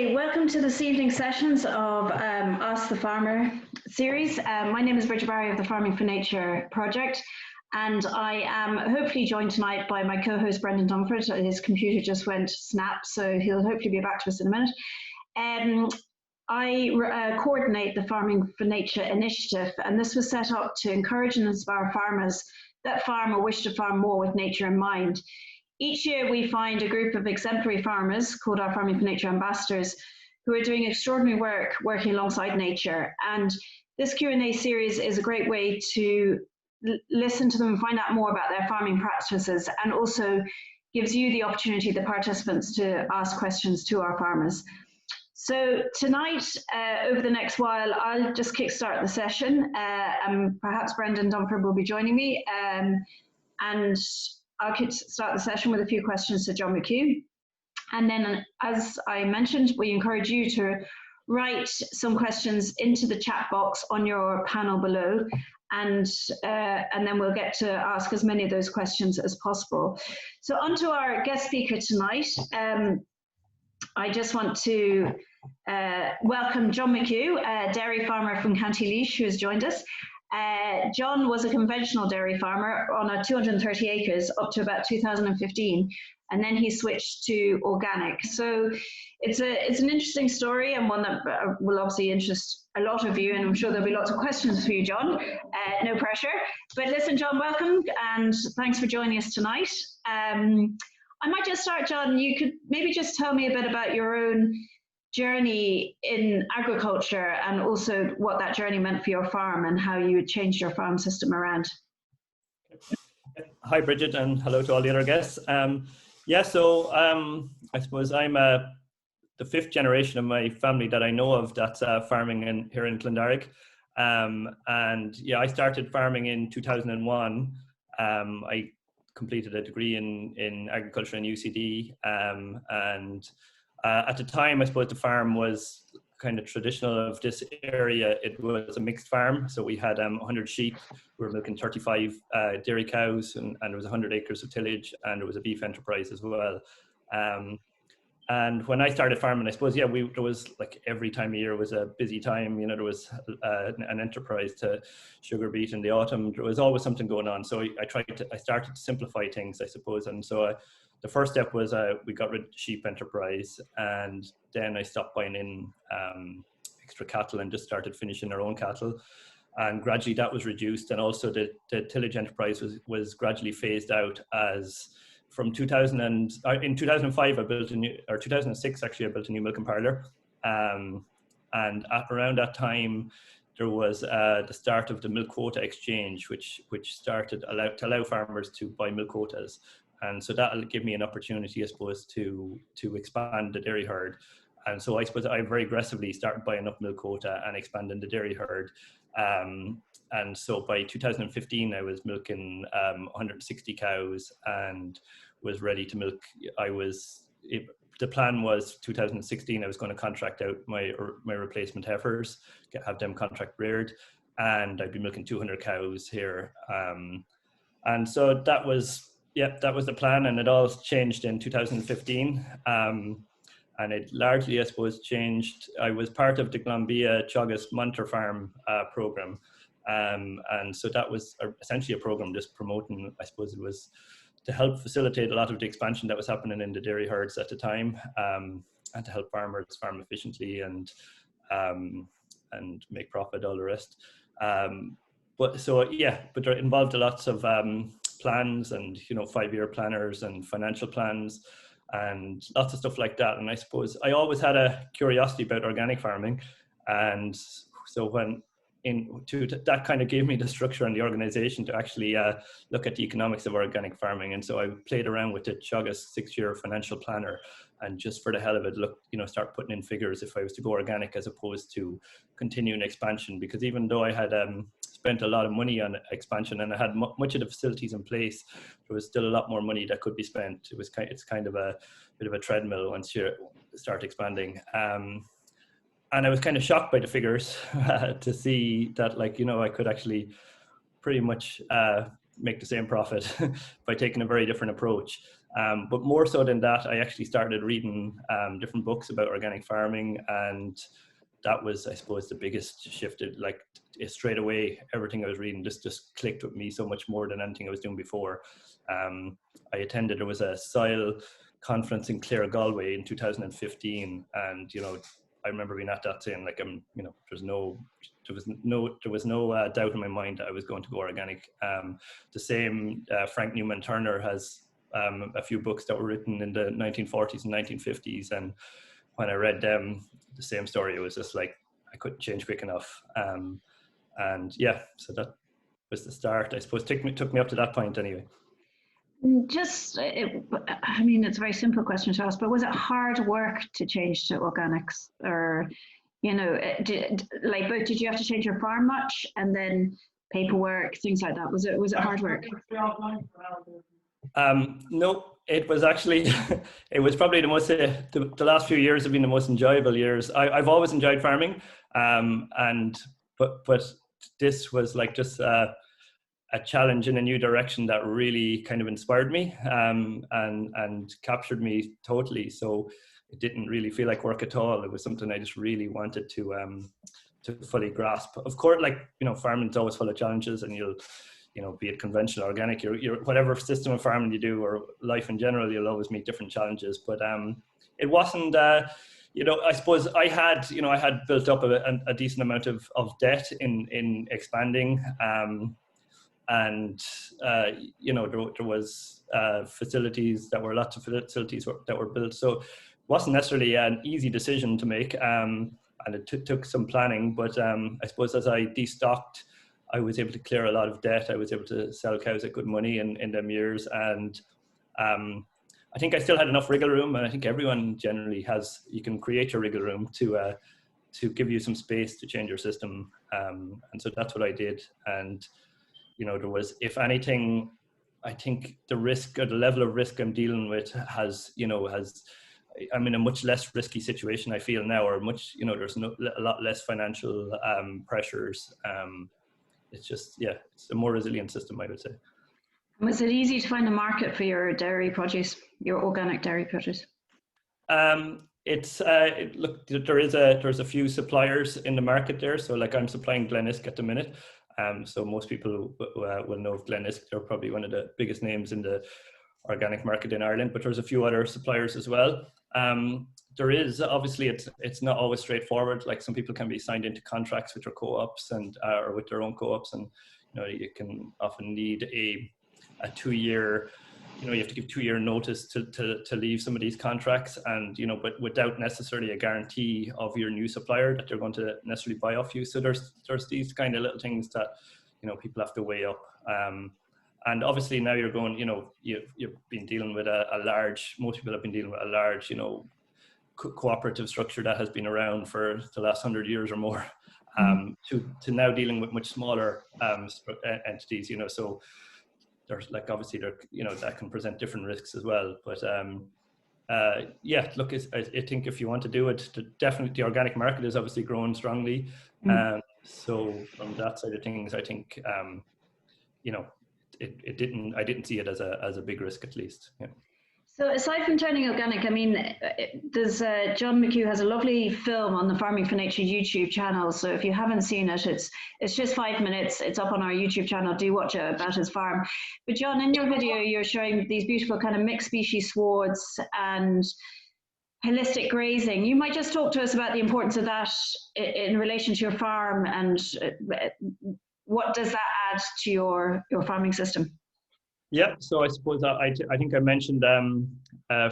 Hi, welcome to this evening's sessions of Ask the Farmer series. My name is Brigid Barry of the Farming for Nature project, and I am hopefully joined tonight by my co-host Brendan Dunford. His computer just went snap, so he'll hopefully be back to us in a minute. I coordinate the Farming for Nature initiative, and this was set up to encourage and inspire farmers that farm or wish to farm more with nature in mind. Each year we find a group of exemplary farmers called our Farming for Nature ambassadors who are doing extraordinary work working alongside nature. And this Q&A series is a great way to listen to them and find out more about their farming practices, and also gives you the opportunity, the participants, to ask questions to our farmers. So tonight, over the next while, I'll just kickstart the session, and perhaps Brendan Dunford will be joining me. And I'll start the session with a few questions to John McHugh. And then, as I mentioned, we encourage you to write some questions into the chat box on your panel below, and then we'll get to ask as many of those questions as possible. So on to our guest speaker tonight. I just want to welcome John McHugh, a dairy farmer from County Laois, who has joined us. John was a conventional dairy farmer on 230 acres up to about 2015, and then he switched to organic. So it's an interesting story, and one that will obviously interest a lot of you, and I'm sure there'll be lots of questions for you, John. No pressure. But listen, John, welcome, and thanks for joining us tonight. I might just start, John, you could maybe just tell me a bit about your own journey in agriculture, and also what that journey meant for your farm and how you changed your farm system around. Hi, Brigid, and hello to all the other guests. I suppose I'm the fifth generation of my family that I know of that's farming here in Clondarrick. I started farming in 2001. I completed a degree in agriculture in UCD, at the time, I suppose the farm was kind of traditional of this area. It was a mixed farm, so we had 100 sheep. We were milking 35 dairy cows, and there was 100 acres of tillage, and there was a beef enterprise as well. And when I started farming, I suppose, there was, like, every time of year was a busy time. You know, there was an enterprise to sugar beet in the autumn. There was always something going on. So I started to simplify things, I suppose. And so the first step was we got rid of the sheep enterprise, and then I stopped buying in extra cattle and just started finishing our own cattle. And gradually that was reduced, and also the tillage enterprise was gradually phased out. As from in 2005 I built 2006 actually, I built a new milking parlour, and around that time there was the start of the milk quota exchange, which started to allow farmers to buy milk quotas. And so that'll give me an opportunity, I suppose, to expand the dairy herd. And so I suppose I very aggressively started buying up milk quota and expanding the dairy herd. And so by 2015, I was milking 160 cows and was ready to milk. The plan was 2016, I was going to contract out my replacement heifers, have them contract reared, and I'd be milking 200 cows here. And so that was the plan, and it all changed in 2015. And it largely, I suppose, changed. I was part of the Glanbia Teagasc Monitor Farm program. And so that was essentially a program just promoting, I suppose it was to help facilitate a lot of the expansion that was happening in the dairy herds at the time, and to help farmers farm efficiently and make profit, all the rest. But it involved lots of plans and, 5-year planners and financial plans and lots of stuff like that. And I suppose I always had a curiosity about organic farming, and so that kind of gave me the structure and the organization to actually look at the economics of organic farming. And so I played around with the Teagasc 6-year financial planner, and just for the hell of it, start putting in figures if I was to go organic as opposed to continuing expansion. Because even though I had spent a lot of money on expansion and I had much of the facilities in place, there was still a lot more money that could be spent. It's kind of a bit of a treadmill once you start expanding. And I was kind of shocked by the figures to see that, I could actually pretty much make the same profit by taking a very different approach. But more so than that, I actually started reading different books about organic farming, and that was, I suppose, the biggest shift. Like straight away, everything I was reading just clicked with me so much more than anything I was doing before. I attended, there was a soil conference in Clare, Galway in 2015, and I remember being at that saying, like, there was no doubt in my mind that I was going to go organic. The same Frank Newman Turner has a few books that were written in the 1940s and 1950s, and when I read them, the same story. It was just like I couldn't change quick enough, and yeah, so that was the start. I suppose took me up to that point anyway. I mean, it's a very simple question to ask, but was it hard work to change to organics, or did you have to change your farm much, and then paperwork, things like that? Was it hard work? No, it was actually, it was probably the last few years have been the most enjoyable years. I've always enjoyed farming, but this was like just a challenge in a new direction that really kind of inspired me and captured me totally. So it didn't really feel like work at all. It was something I just really wanted to fully grasp. Of course, farming is always full of challenges, and you'll, be it conventional, organic, you're whatever system of farming you do, or life in general, you'll always meet different challenges. But it wasn't, I suppose I had built up a decent amount of debt in expanding. And there was facilities that were lots of facilities that were built, so it wasn't necessarily an easy decision to make, and it took some planning. But I suppose as I destocked, I was able to clear a lot of debt. I was able to sell cows at good money in them years, and I think I still had enough wriggle room, and I think everyone generally has. You can create your wriggle room to give you some space to change your system, and so that's what I did. And there was, if anything, I think the risk, or the level of risk I'm dealing with I'm in a much less risky situation, I feel now, or much, there's a lot less financial pressures. It's just, it's a more resilient system, I would say. Was it easy to find a market for your dairy produce, your organic dairy produce? It's look, there's a few suppliers in the market there. So like I'm supplying Glenisk at the minute. So most people will know of Glenisk. They're probably one of the biggest names in the organic market in Ireland, but there's a few other suppliers as well. There is, obviously, it's not always straightforward. Like some people can be signed into contracts with their co-ops and or with their own co-ops, and you can often need a 2-year. You have to give 2-year notice to leave some of these contracts, and but without necessarily a guarantee of your new supplier that they're going to necessarily buy off you. So there's these kind of little things that people have to weigh up. And obviously now you're going, you've been dealing with most people have been dealing with a large, cooperative structure that has been around for the last 100 years or more, to now dealing with much smaller entities, so there's obviously that can present different risks as well. But look, I think if you want to do it, definitely the organic market is obviously growing strongly. So from that side of things, I think, I didn't see it as a big risk, at least. Yeah. So aside from turning organic, I mean, there's John McHugh has a lovely film on the Farming for Nature YouTube channel. So if you haven't seen it, it's just 5 minutes. It's up on our YouTube channel. Do watch it, about his farm. But John, in your video, you're showing these beautiful kind of mixed species swards and holistic grazing. You might just talk to us about the importance of that in relation to your farm, and what does that add to your farming system? Yeah, so I suppose I think I mentioned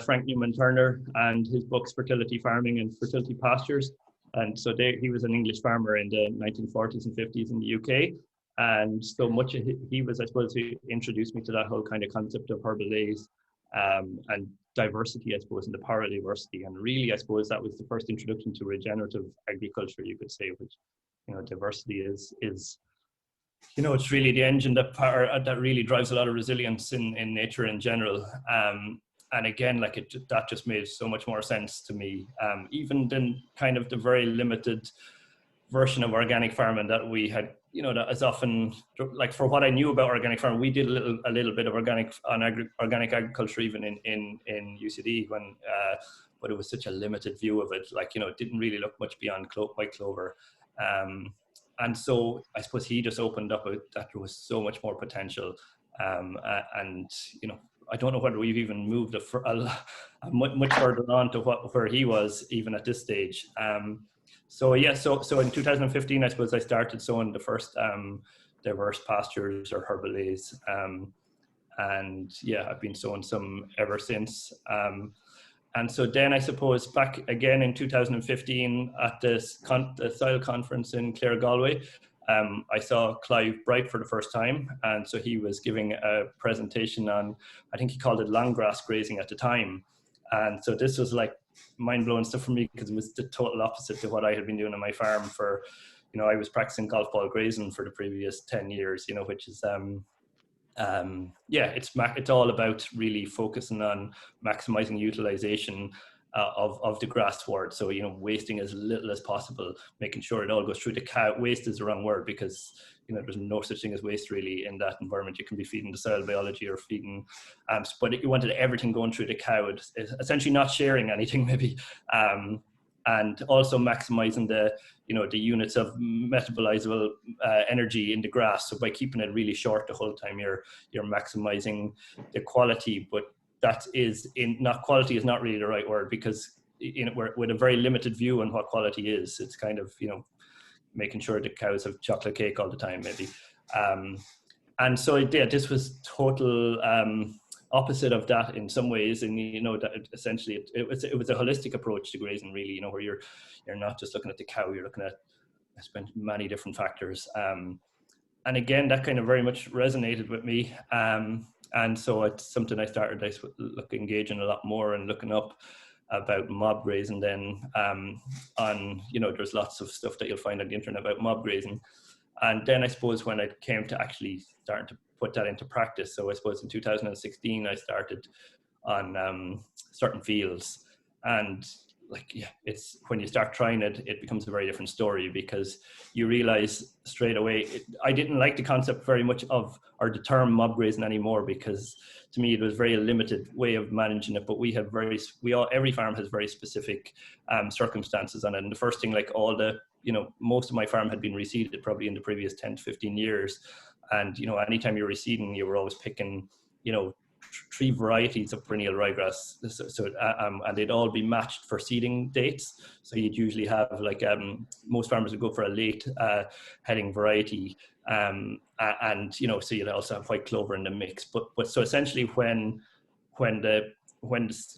Frank Newman Turner and his books Fertility Farming and Fertility Pastures. And so he was an English farmer in the 1940s and 50s in the UK. And so much he was, I suppose, he introduced me to that whole kind of concept of herbal days and diversity, I suppose, and the power of diversity. And really, I suppose that was the first introduction to regenerative agriculture, you could say, which, diversity is it's really the engine that really drives a lot of resilience in nature in general. And again, that just made so much more sense to me, even than kind of the very limited version of organic farming that we had, that is often, like, for what I knew about organic farming, we did a little bit of organic agriculture even in UCD but it was such a limited view of it. Like, it didn't really look much beyond white clover. And so I suppose he just opened up that there was so much more potential. And I don't know whether we've even moved much further on to where he was even at this stage. So in 2015, I suppose I started sowing the first diverse pastures or herbalaise. And yeah, I've been sowing some ever since. And so then I suppose back again in 2015 at the soil conference in Clare, Galway, I saw Clive Bright for the first time. And so he was giving a presentation on, I think he called it long grass grazing at the time. And so this was like mind-blowing stuff for me, because it was the total opposite to what I had been doing on my farm for, I was practicing golf ball grazing for the previous 10 years, which is, it's all about really focusing on maximizing utilization of the grass sward. So, wasting as little as possible, making sure it all goes through the cow. Waste is the wrong word, because, there's no such thing as waste really in that environment. You can be feeding the soil biology or feeding, but you wanted everything going through the cow. It's essentially not sharing anything maybe. And also maximizing the units of metabolizable energy in the grass. So by keeping it really short the whole time, you're maximizing the quality. But quality is not really the right word, because we're with a very limited view on what quality is. It's kind of making sure the cows have chocolate cake all the time maybe. And so this was total opposite of that in some ways, and that essentially it was a holistic approach to grazing really, where you're not just looking at the cow, you're looking at many different factors, and again that kind of very much resonated with me, and so it's something I started engaging a lot more and looking up about mob grazing then, on there's lots of stuff that you'll find on the internet about mob grazing. And then I suppose when it came to actually starting to put that into practice, so I suppose in 2016 I started on certain fields, and it's when you start trying it becomes a very different story, because you realize straight away I didn't like the concept very much of, or the term, mob grazing anymore, because to me it was a very limited way of managing it. But every farm has very specific circumstances on it, and the first thing, like most of my farm had been reseeded probably in the previous 10 to 15 years. And, anytime you're reseeding, you were always picking, 3 varieties of perennial ryegrass. And they'd all be matched for seeding dates. So you'd usually have most farmers would go for a late heading variety. So you'd also have white clover in the mix. But so essentially when the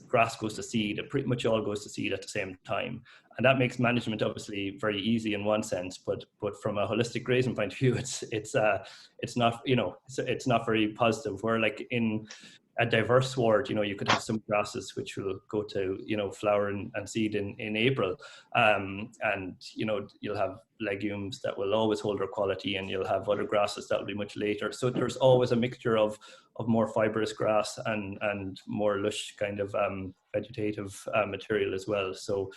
grass goes to seed, it pretty much all goes to seed at the same time. And that makes management obviously very easy in one sense, but from a holistic grazing point of view, it's not, it's not very positive. Where like in a diverse sward, you could have some grasses which will go to, flower and seed in April. And, you'll have legumes that will always hold their quality, and you'll have other grasses that will be much later. So there's always a mixture of more fibrous grass and more lush kind of vegetative material as well. So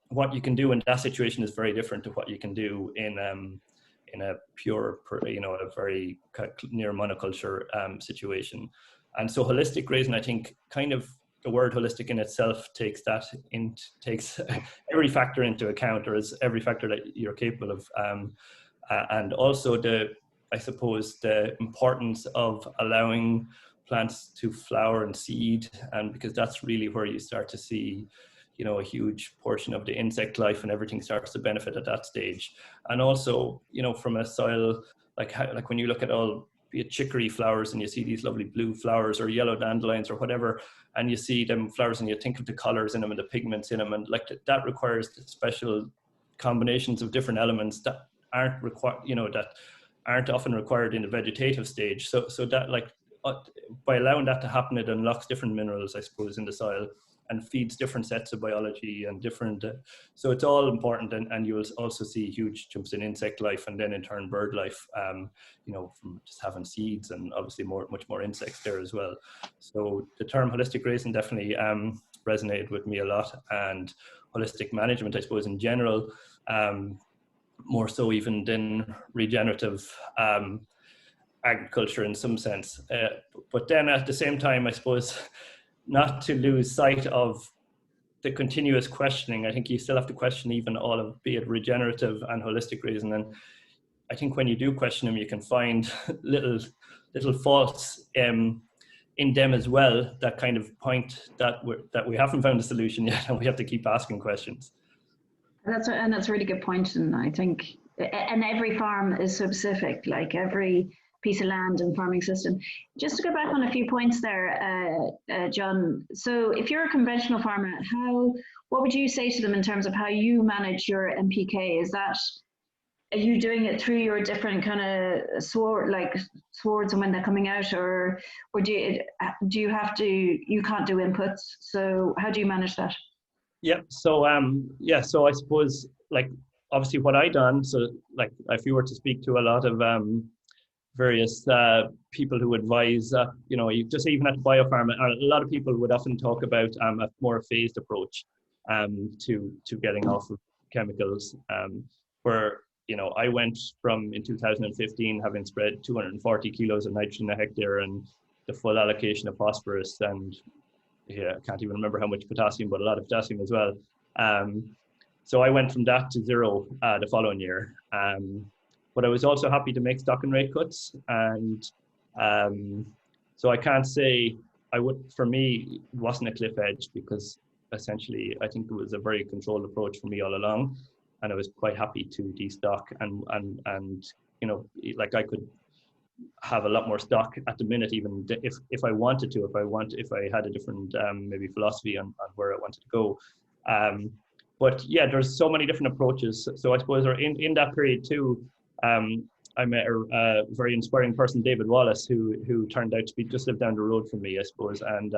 what you can do in that situation is very different to what you can do in a pure, a very near monoculture situation. And so holistic grazing, I think, kind of the word holistic in itself takes every factor into account, or is every factor that you're capable of, and also I suppose the importance of allowing plants to flower and seed, and because that's really where you start to see a huge portion of the insect life, and everything starts to benefit at that stage. And also, from a soil, like when you look at all, be it chicory flowers, and you see these lovely blue flowers, or yellow dandelions, or whatever, and you see them flowers, and you think of the colors in them and the pigments in them, and that requires special combinations of different elements that aren't required, that aren't often required in the vegetative stage. So that by allowing that to happen, it unlocks different minerals, I suppose, in the soil, and feeds different sets of biology and different, so it's all important. And you will also see huge jumps in insect life, and then in turn bird life, from just having seeds, and obviously much more insects there as well. So the term holistic grazing definitely resonated with me a lot, and holistic management, I suppose, in general. more so even than regenerative agriculture in some sense. But then at the same time, I suppose, not to lose sight of the continuous questioning. I think you still have to question even all of, be it regenerative and holistic reason. And I think when you do question them, you can find little faults in them as well that kind of point that we haven't found a solution yet, and we have to keep asking questions. That's a really good point, and I think, and every farm is so specific, like every piece of land and farming system. Just to go back on a few points there, John. So if you're a conventional farmer, what would you say to them in terms of how you manage your NPK? Are you doing it through your different kind of swords and when they're coming out, or do you have to, you can't do inputs? So how do you manage that? Yeah. So so I suppose, like, obviously what I done. So like, if you were to speak to a lot of various people who advise, you just even at Biofarm, a lot of people would often talk about a more phased approach to getting off of chemicals, where I went from, in 2015, having spread 240 kilos of nitrogen a hectare and the full allocation of phosphorus, and I can't even remember how much potassium, but a lot of potassium as well. So I went from that to zero the following year. But I was also happy to make stock and rate cuts. And so I can't say for me, it wasn't a cliff edge, because essentially I think it was a very controlled approach for me all along. And I was quite happy to destock and like, I could have a lot more stock at the minute, even if I wanted to, if I had a different maybe philosophy on where I wanted to go. But yeah, there's so many different approaches. So I suppose in that period too, I met a very inspiring person, David Wallace, who turned out to be just lived down the road from me, I suppose, and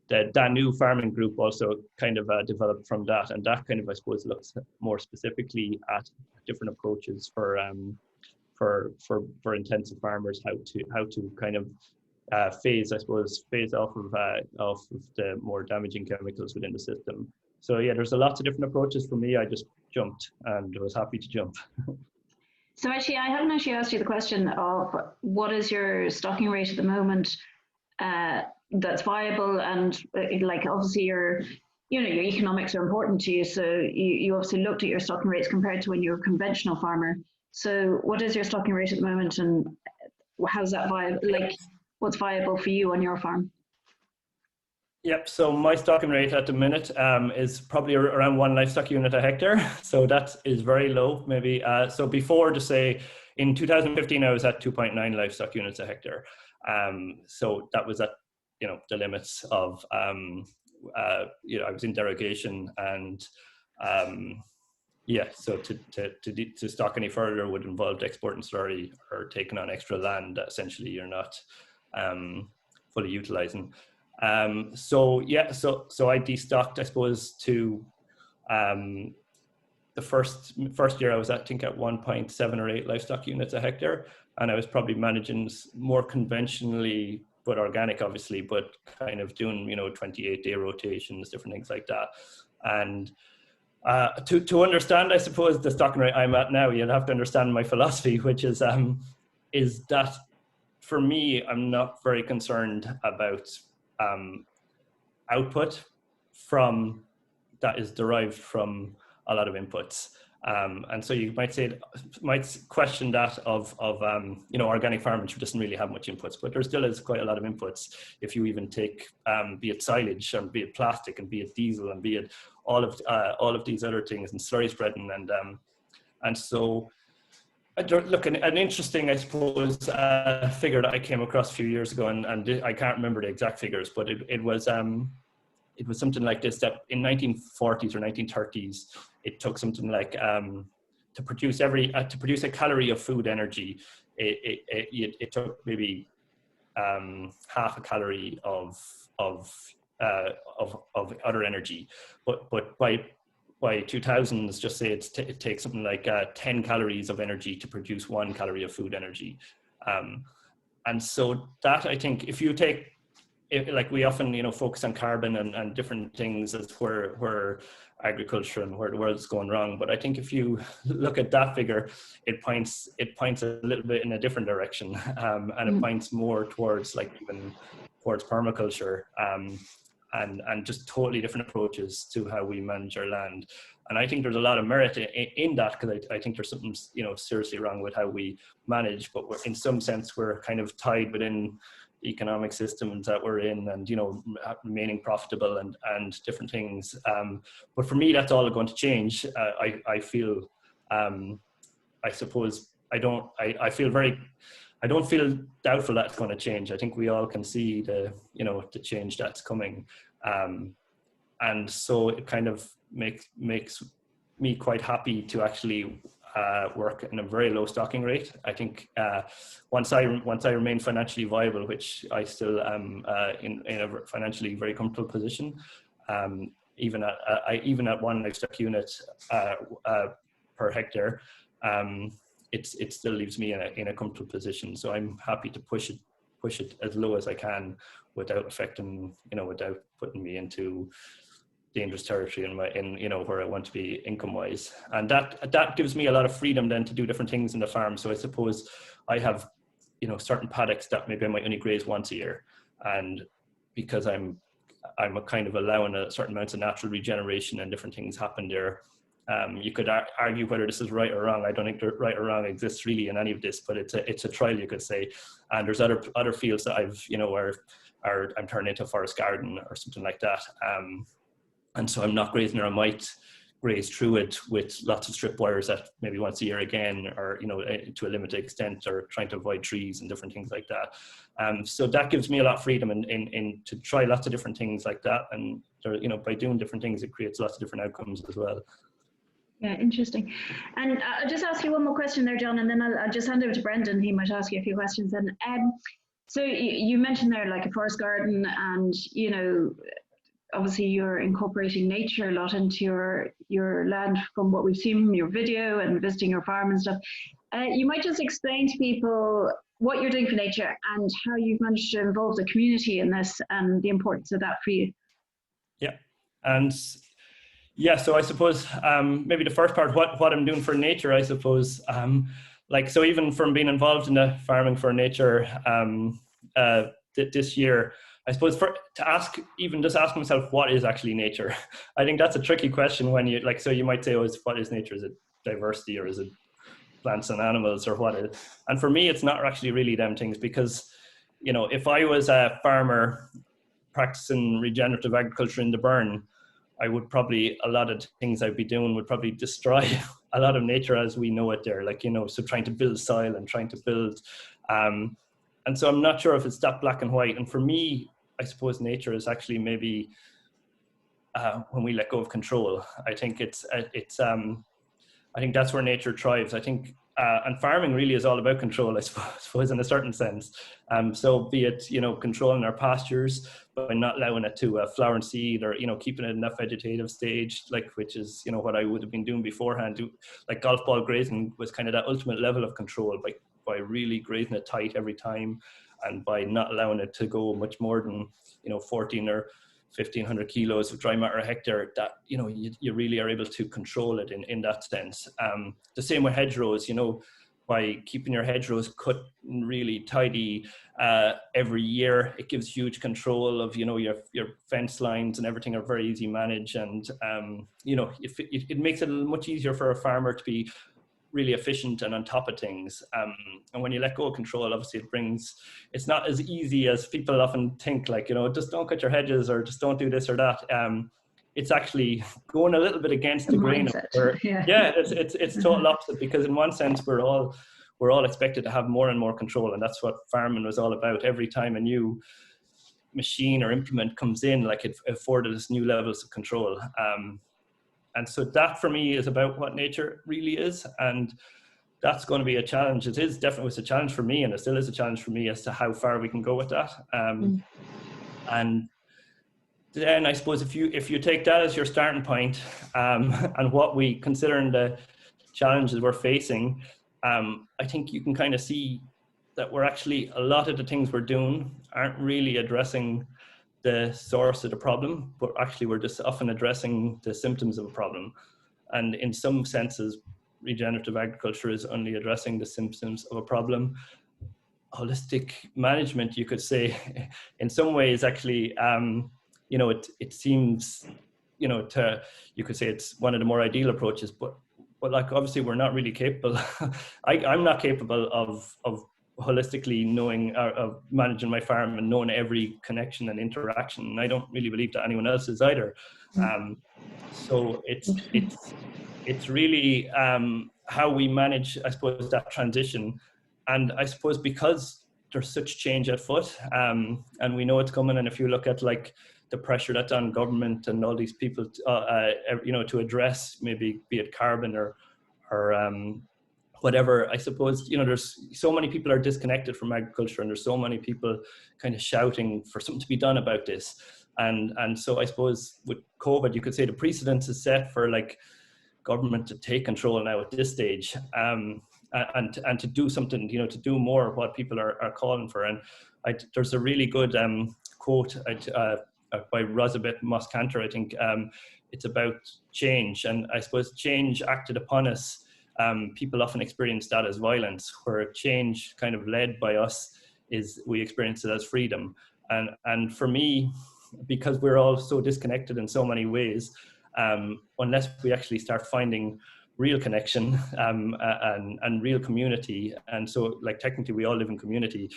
the Danu farming group also kind of developed from that, and that kind of, I suppose, looks more specifically at different approaches for intensive farmers, how to kind of phase off of the more damaging chemicals within the system. So yeah, there's a lot of different approaches. For me, I just jumped and was happy to jump. So actually, I haven't actually asked you the question of what is your stocking rate at the moment that's viable, and like, obviously your economics are important to you, so you obviously looked at your stocking rates compared to when you were a conventional farmer. So what is your stocking rate at the moment, and how's that viable? Like, what's viable for you on your farm? Yep. So my stocking rate at the minute is probably around 1 livestock unit a hectare. So that is very low, maybe. So before, to say, in 2015, I was at 2.9 livestock units a hectare. So that was at the limits of I was in derogation, and so to stock any further would involve exporting slurry or taking on extra land that essentially you're not fully utilizing. So I destocked, I suppose, to the first year I was at 1.7 or 8 livestock units a hectare, and I was probably managing more conventionally, but organic, obviously, but kind of doing 28-day rotations, different things like that. And to understand, I suppose, the stocking rate I'm at now, you'll have to understand my philosophy, which is that for me, I'm not very concerned about output that is derived from a lot of inputs. And so you might question that of organic farming, which doesn't really have much inputs, but there still is quite a lot of inputs. If you even take, be it silage, and be it plastic, and be it diesel, and be it all of these other things, and slurry spreading, and so. Look, an interesting, I suppose, figure that I came across a few years ago, and I can't remember the exact figures, but it was something like this: that in 1940s or 1930s, it took something like to produce a calorie of food energy, it took maybe half a calorie of other energy, but by 2000s, just say it takes something like 10 calories of energy to produce 1 calorie of food energy. And so that, I think, if you take like we often, focus on carbon and different things as where agriculture and where the world's going wrong. But I think if you look at that figure, it points a little bit in a different direction, and it points more towards towards permaculture, and just totally different approaches to how we manage our land. And I think there's a lot of merit in that, because I think there's something seriously wrong with how we manage, but in some sense we're kind of tied within economic systems that we're in, and remaining profitable and different things, but for me that's all going to change. I feel I suppose I don't feel doubtful that's going to change. I think we all can see the change that's coming, and so it kind of makes me quite happy to actually work in a very low stocking rate. I think once I remain financially viable, which I still am, in a financially very comfortable position, even at one livestock unit per hectare, it still leaves me in a comfortable position. So I'm happy to push it as low as I can without affecting, without putting me into dangerous territory in where I want to be income wise. And that gives me a lot of freedom then to do different things in the farm. So I suppose I have certain paddocks that maybe I might only graze once a year, and because I'm a kind of allowing a certain amounts of natural regeneration and different things happen there. You could argue whether this is right or wrong. I don't think right or wrong exists really in any of this, but it's a trial, you could say. And there's other fields that I've where I'm turning into a forest garden or something like that. And so I'm not grazing, or I might graze through it with lots of strip wires that maybe once a year again, or to a limited extent, or trying to avoid trees and different things like that. So that gives me a lot of freedom in to try lots of different things like that. And by doing different things, it creates lots of different outcomes as well. Yeah, interesting. And I'll just ask you one more question there, John, and then I'll just hand over to Brendan. He might ask you a few questions. And so you mentioned there like a forest garden, and obviously you're incorporating nature a lot into your land from what we've seen from your video and visiting your farm and stuff. You might just explain to people what you're doing for nature and how you've managed to involve the community in this and the importance of that for you. Yeah, and yeah, so I suppose maybe the first part, what I'm doing for nature, I suppose, so even from being involved in the farming for nature this year, I suppose to ask myself what is actually nature. I think that's a tricky question when you so you might say, what is nature? Is it diversity, or is it plants and animals, or what is? And for me, it's not actually really them things, because if I was a farmer practicing regenerative agriculture in the Burren, I would probably, a lot of things I'd be doing would probably destroy a lot of nature as we know it there. So trying to build soil and trying to build, and so I'm not sure if it's that black and white. And for me, I suppose nature is actually maybe when we let go of control. I think I think that's where nature thrives. I think, and farming really is all about control, I suppose in a certain sense. So be it, controlling our pastures by not allowing it to flower and seed, or, keeping it in that vegetative stage, which is, what I would have been doing beforehand. Like golf ball grazing was kind of that ultimate level of control by really grazing it tight every time, and by not allowing it to go much more than, 14 or 1,500 kilos of dry matter a hectare, that, you really are able to control it in that sense. The same with hedgerows, by keeping your hedgerows cut really tidy every year, it gives huge control of, your fence lines, and everything are very easy to manage. And, it makes it much easier for a farmer to be really efficient and on top of things. And when you let go of control, obviously it's not as easy as people often think, just don't cut your hedges, or just don't do this or that. It's actually going a little bit against the grain. It's total opposite, because in one sense we're all expected to have more and more control, and that's what farming was all about. Every time a new machine or implement comes in, it afforded us new levels of control. And so that for me is about what nature really is. And that's going to be a challenge. It is definitely was a challenge for me, and it still is a challenge for me as to how far we can go with that. And then I suppose if you take that as your starting point, and what we consider in the challenges we're facing, I think you can kind of see that we're actually, a lot of the things we're doing aren't really addressing the source of the problem, but actually we're just often addressing the symptoms of a problem. And in some senses, regenerative agriculture is only addressing the symptoms of a problem. Holistic management, you could say, in some ways, actually, it seems, you could say it's one of the more ideal approaches, but like obviously we're not really capable. I'm not capable of holistically knowing, of managing my farm and knowing every connection and interaction. And I don't really believe that anyone else is either. So it's really how we manage, I suppose, that transition. And I suppose because there's such change at foot, and we know it's coming. And if you look at like the pressure that's on government and all these people, to address maybe be it carbon or whatever, I suppose, there's so many people are disconnected from agriculture, and there's so many people kind of shouting for something to be done about this. And so I suppose with COVID, you could say the precedence is set for like government to take control now at this stage, and to do something, to do more of what people are calling for. And there's a really good quote by Rosabeth Moss-Cantor, I think. It's about change, and I suppose change acted upon us. People often experience that as violence, where change kind of led by us is we experience it as freedom. And for me, because we're all so disconnected in so many ways, unless we actually start finding real connection and real community, and so like technically we all live in community,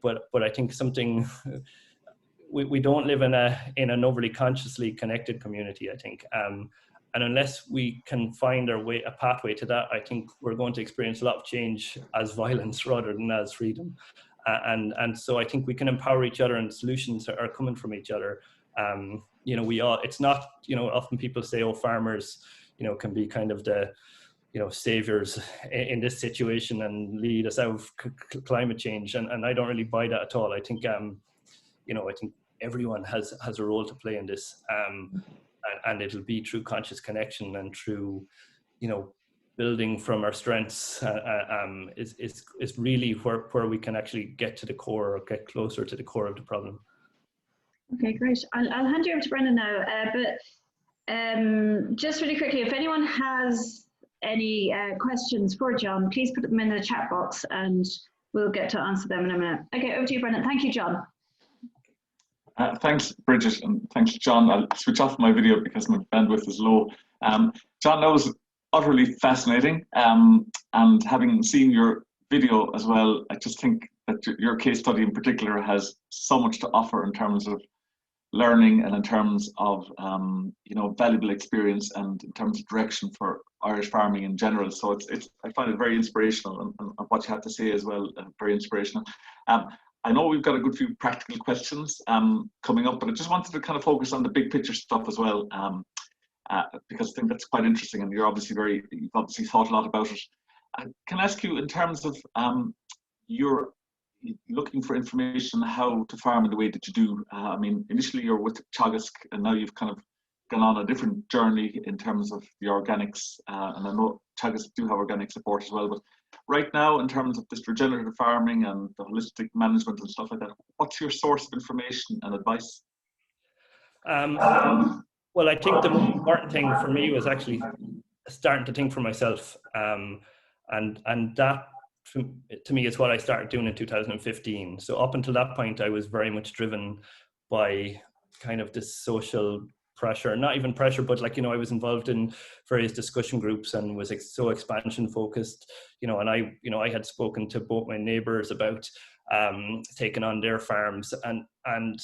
but I think something we don't live in an overly consciously connected community, I think. And unless we can find a pathway to that, I think we're going to experience a lot of change as violence rather than as freedom. And so I think we can empower each other, and solutions are coming from each other. It's not, often people say, oh, farmers, can be kind of the, saviors in this situation and lead us out of climate change. And I don't really buy that at all. I think, I think everyone has a role to play in this. And it'll be through conscious connection and through, building from our strengths is really where we can actually get to the core, or get closer to the core of the problem. Okay, great. I'll hand you over to Brendan now, but just really quickly, if anyone has any questions for John, please put them in the chat box and we'll get to answer them in a minute. Okay, over to you, Brendan. Thank you, John. Thanks, Brigid, and thanks, John. I'll switch off my video because my bandwidth is low. John, that was utterly fascinating. And having seen your video as well, I just think that your case study in particular has so much to offer in terms of learning and in terms of valuable experience and in terms of direction for Irish farming in general. So I find it very inspirational, and what you have to say as well, very inspirational. I know we've got a good few practical questions coming up, but I just wanted to kind of focus on the big picture stuff as well, because I think that's quite interesting, and you've obviously thought a lot about it. Can I ask you, in terms of you're looking for information on how to farm in the way that you do? I mean, initially you're with Teagasc, and now you've kind of gone on a different journey in terms of the organics, and I know Teagasc do have organic support as well, but right now, in terms of this regenerative farming and the holistic management and stuff like that, what's your source of information and advice? Well, I think the most important thing for me was actually starting to think for myself, and that to me is what I started doing in 2015. So up until that point, I was very much driven by kind of this social pressure, not even pressure, but like, I was involved in various discussion groups and was so expansion focused, and I had spoken to both my neighbors about taking on their farms, and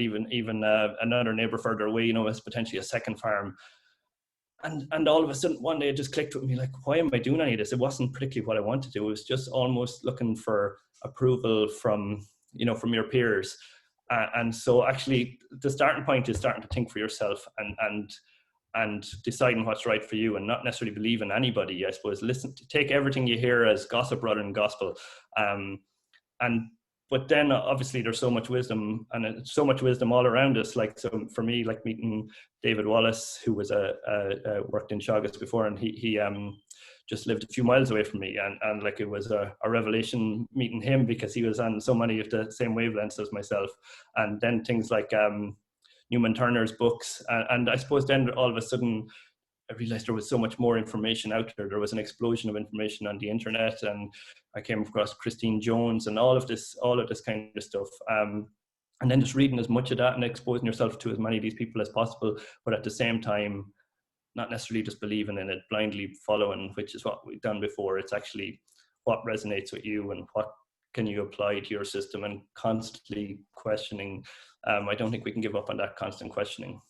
even another neighbor further away, was potentially a second farm. And all of a sudden one day it just clicked with me, like, why am I doing any of this? It wasn't particularly what I wanted to do. It was just almost looking for approval from your peers. And so actually the starting point is starting to think for yourself and deciding what's right for you, and not necessarily believe in anybody. I suppose take everything you hear as gossip rather than gospel. But then obviously there's so much wisdom, and it's so much wisdom all around us. Like, so for me, like meeting David Wallace, who was worked in Teagasc before, and he just lived a few miles away from me, and like it was a revelation meeting him, because he was on so many of the same wavelengths as myself. And then things like Newman Turner's books, and I suppose then all of a sudden I realized there was so much more information out there. There was an explosion of information on the internet, and I came across Christine Jones and all of this kind of stuff. And then just reading as much of that and exposing yourself to as many of these people as possible, but at the same time, not necessarily just believing in it, blindly following, which is what we've done before. It's actually what resonates with you and what can you apply to your system, and constantly questioning. I don't think we can give up on that constant questioning.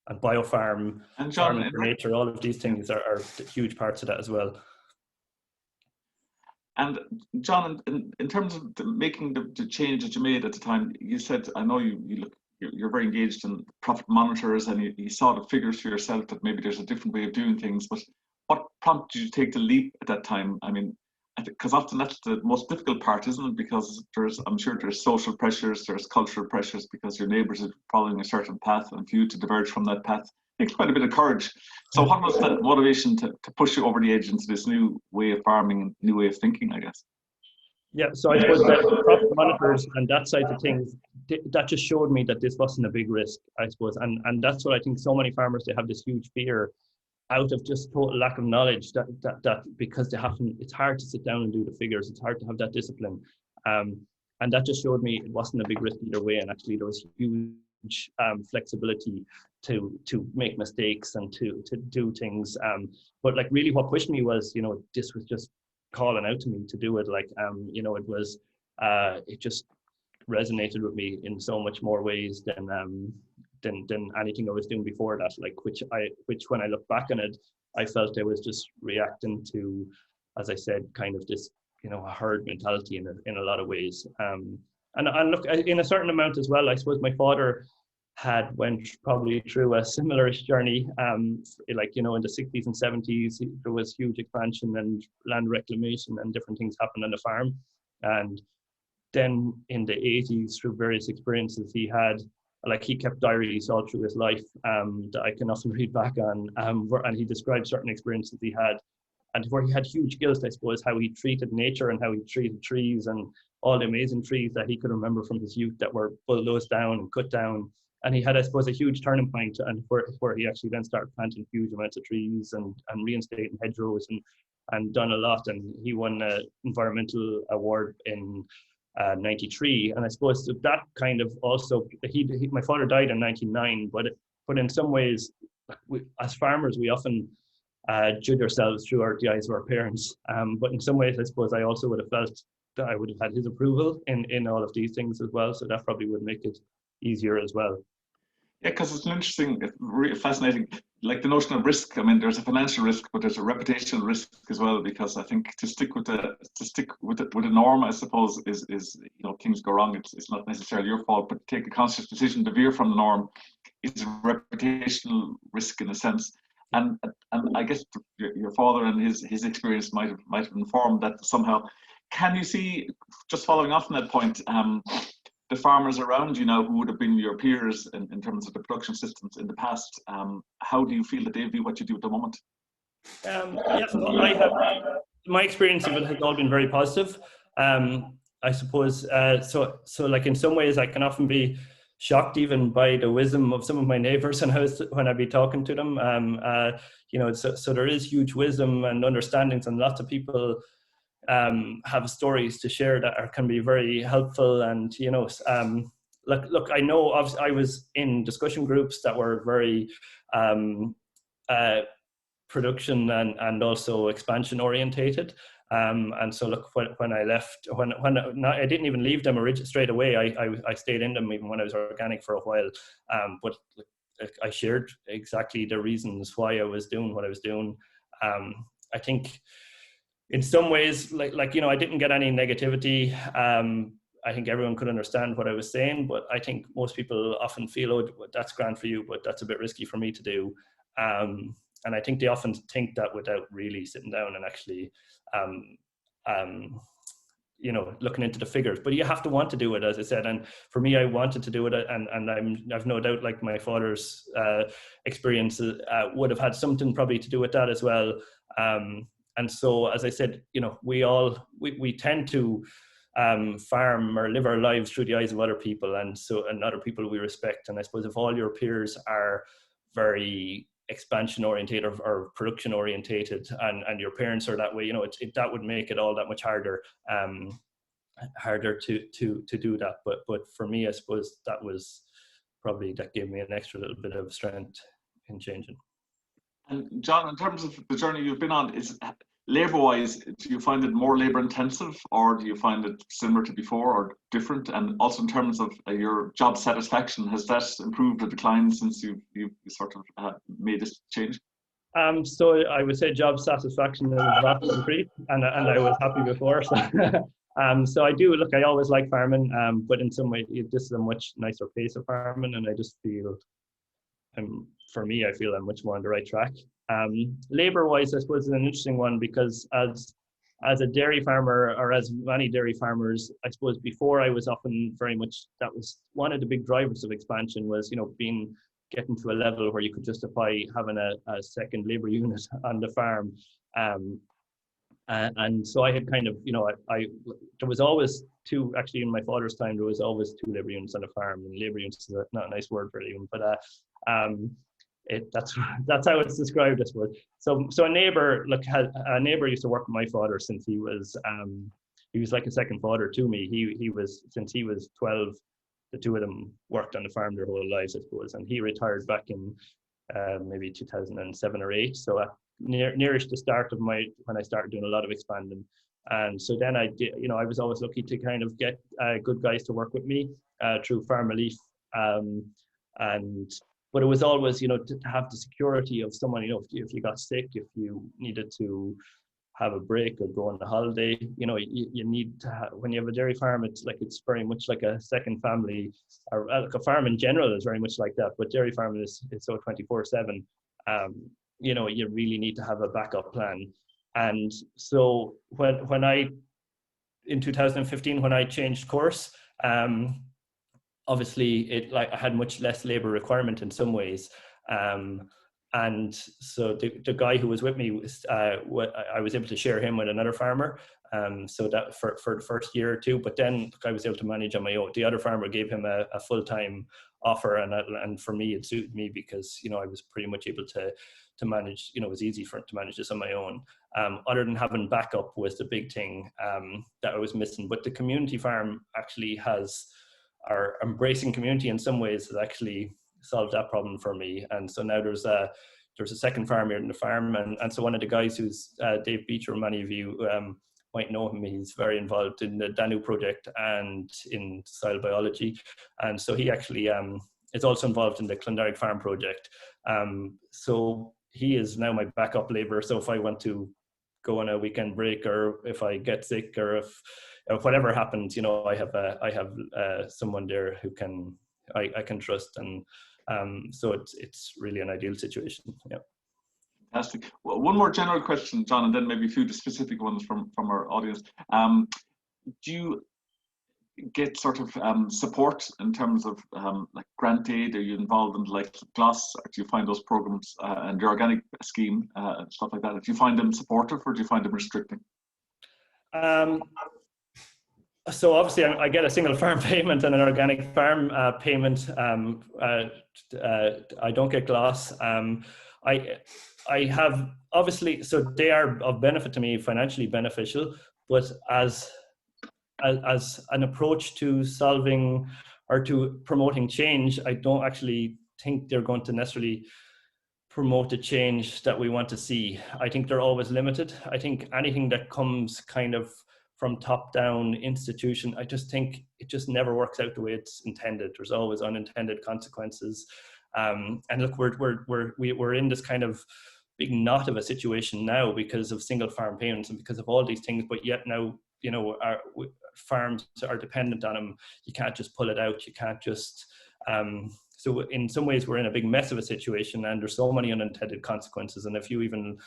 And biofarm, and John, farming for nature, all of these things are huge parts of that as well. And John, in terms of making the change that you made at the time, you said, I know you're very engaged in profit monitors, and you saw the figures for yourself that maybe there's a different way of doing things. But what prompted you to take the leap at that time? I mean, because often that's the most difficult part, isn't it? Because I'm sure there's social pressures, there's cultural pressures, because your neighbours are following a certain path, and for you to diverge from that path takes quite a bit of courage. So what was that motivation to push you over the edge into this new way of farming and new way of thinking, I guess? Yeah, so I suppose that profit monitors and that side of things, that just showed me that this wasn't a big risk, I suppose. And that's what I think so many farmers, they have this huge fear out of just total lack of knowledge, that because it's hard to sit down and do the figures, it's hard to have that discipline. And that just showed me it wasn't a big risk either way. And actually there was huge flexibility to make mistakes and to do things. But like really what pushed me was, this was just calling out to me to do it. Like, it was, it just resonated with me in so much more ways than anything I was doing before that, like which when I look back on it, I felt I was just reacting to, as I said, kind of this, a herd mentality in a lot of ways. And look, in a certain amount as well, I suppose my father had went probably through a similar journey, like, in the 60s and 70s, there was huge expansion and land reclamation and different things happened on the farm. And then in the 80s, through various experiences he had, like he kept diaries all through his life that I can often read back on, and he described certain experiences he had, and where he had huge guilt, I suppose, how he treated nature and how he treated trees and all the amazing trees that he could remember from his youth that were bulldozed down and cut down. And he had, I suppose, a huge turning point, and where he actually then started planting huge amounts of trees and reinstating hedgerows and done a lot. And he won an environmental award in 93. And I suppose that kind of also, my father died in 99, but in some ways, as farmers, we often judge ourselves through the eyes of our parents. But in some ways, I suppose I also would have felt that I would have had his approval in all of these things as well. So that probably would make it easier as well. Yeah, because it's an interesting, really fascinating, like the notion of risk. I mean, there's a financial risk, but there's a reputational risk as well. Because I think to stick with a norm, I suppose, is things go wrong. It's not necessarily your fault, but to take a conscious decision to veer from the norm is a reputational risk in a sense. And I guess your father and his experience might have informed that somehow. Can you see, just following off on that point, the farmers around you now who would have been your peers in terms of the production systems in the past, how do you feel that they view what you do at the moment? Yes, my experience of it has all been very positive. I suppose, so like in some ways I can often be shocked even by the wisdom of some of my neighbors when I be talking to them. So there is huge wisdom and understandings, and lots of people have stories to share that can be very helpful. And look, I know obviously I was in discussion groups that were very production and also expansion orientated, and so look, when I left, I didn't even leave them straight away. I stayed in them even when I was organic for a while, but I shared exactly the reasons why I was doing what I was doing. I think in some ways, like I didn't get any negativity. I think everyone could understand what I was saying, but I think most people often feel, oh, that's grand for you, but that's a bit risky for me to do. And I think they often think that without really sitting down and actually looking into the figures, but you have to want to do it, as I said. And for me, I wanted to do it, and I've no doubt, like my father's experience would have had something probably to do with that as well. And so, as I said, we tend to farm or live our lives through the eyes of other people, and other people we respect. And I suppose if all your peers are very expansion orientated or production orientated, and your parents are that way, that would make it all that much harder to do that. But for me, I suppose that gave me an extra little bit of strength in changing. And John, in terms of the journey you've been on, is labour-wise, do you find it more labour-intensive, or do you find it similar to before, or different? And also in terms of your job satisfaction, has that improved or declined since you've sort of made this change? So I would say job satisfaction has vastly increased, and I was happy before. So, so I do look. I always like farming, but in some way, this is a much nicer pace of farming, and I just feel, for me, I feel I'm much more on the right track. Labour-wise, I suppose, is an interesting one, because as a dairy farmer, or as many dairy farmers, I suppose before, I was often very much, that was one of the big drivers of expansion, was getting to a level where you could justify having a second labour unit on the farm. And so I had kind of, there was always two, actually in my father's time, there was always two labour units on the farm. And labour units is not a nice word for it, but that's how it's described, I suppose. So a neighbour used to work with my father since he was like a second father to me. He was, since he was 12, the two of them worked on the farm their whole lives, I suppose. And he retired back in maybe 2007 or 8. So nearish the start of when I started doing a lot of expanding. And so then I did, I was always lucky to kind of get good guys to work with me through Farm Relief. But it was always, to have the security of someone, if you got sick, if you needed to have a break or go on a holiday, you need to have, when you have a dairy farm, it's very much like a second family, or like a farm in general is very much like that, but dairy farming is so 24/7. You really need to have a backup plan. And so when in 2015, when I changed course, obviously I had much less labor requirement in some ways. And so the guy who was with me, I was able to share him with another farmer. So that for the first year or two, but then I was able to manage on my own. The other farmer gave him a full-time offer, and for me, it suited me because, I was pretty much able to manage, it was easy to manage this on my own. Other than having backup was the big thing that I was missing. But the community farm actually our embracing community in some ways has actually solved that problem for me. And so now there's a second farm here in the farm, and so one of the guys who's Dave Beecher, many of you might know him. He's very involved in the Danu project and in soil biology, and so he actually is also involved in the Clondalkin Farm project. So he is now my backup labour. So if I want to go on a weekend break, or if I get sick, or if whatever happens, I have someone there who I can trust, and so it's really an ideal situation. Yeah. Fantastic. Well, one more general question, John, and then maybe a few specific ones from our audience. Do you get sort of support in terms of like grant aid? Are you involved in like GLOS? Or do you find those programs and the organic scheme and stuff like that? Do you find them supportive, or do you find them restricting? So obviously I get a single farm payment and an organic farm payment. I don't get GLOS. I have, obviously, so they are of benefit to me, financially beneficial, but as an approach to solving or to promoting change, I don't actually think they're going to necessarily promote the change that we want to see. I think they're always limited. I think anything that comes kind of from top-down institution, I just think it just never works out the way it's intended. There's always unintended consequences. And look, we're in this kind of big knot of a situation now because of single farm payments and because of all these things, but yet now, our farms are dependent on them. You can't just pull it out. You can't just, so in some ways we're in a big mess of a situation, and there's so many unintended consequences. And if you even,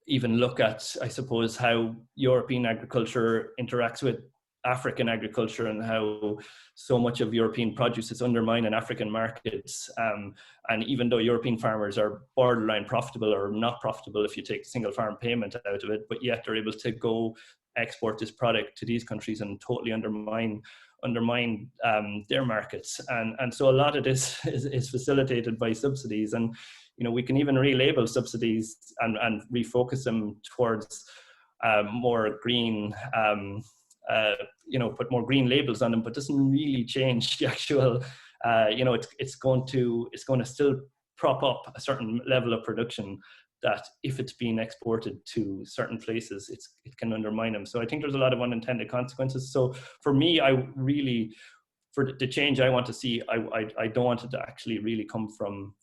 even look at, I suppose, how European agriculture interacts with African agriculture and how so much of European produce is undermined in African markets. And even though European farmers are borderline profitable or not profitable if you take single farm payment out of it, but yet they're able to go export this product to these countries and totally undermine their markets. And so a lot of this is facilitated by subsidies. And we can even relabel subsidies and refocus them towards more green, put more green labels on them, but doesn't really change the actual, it's going to still prop up a certain level of production that if it's being exported to certain places, it can undermine them. So I think there's a lot of unintended consequences. So for me, for the change I want to see, I don't want it to actually really come from,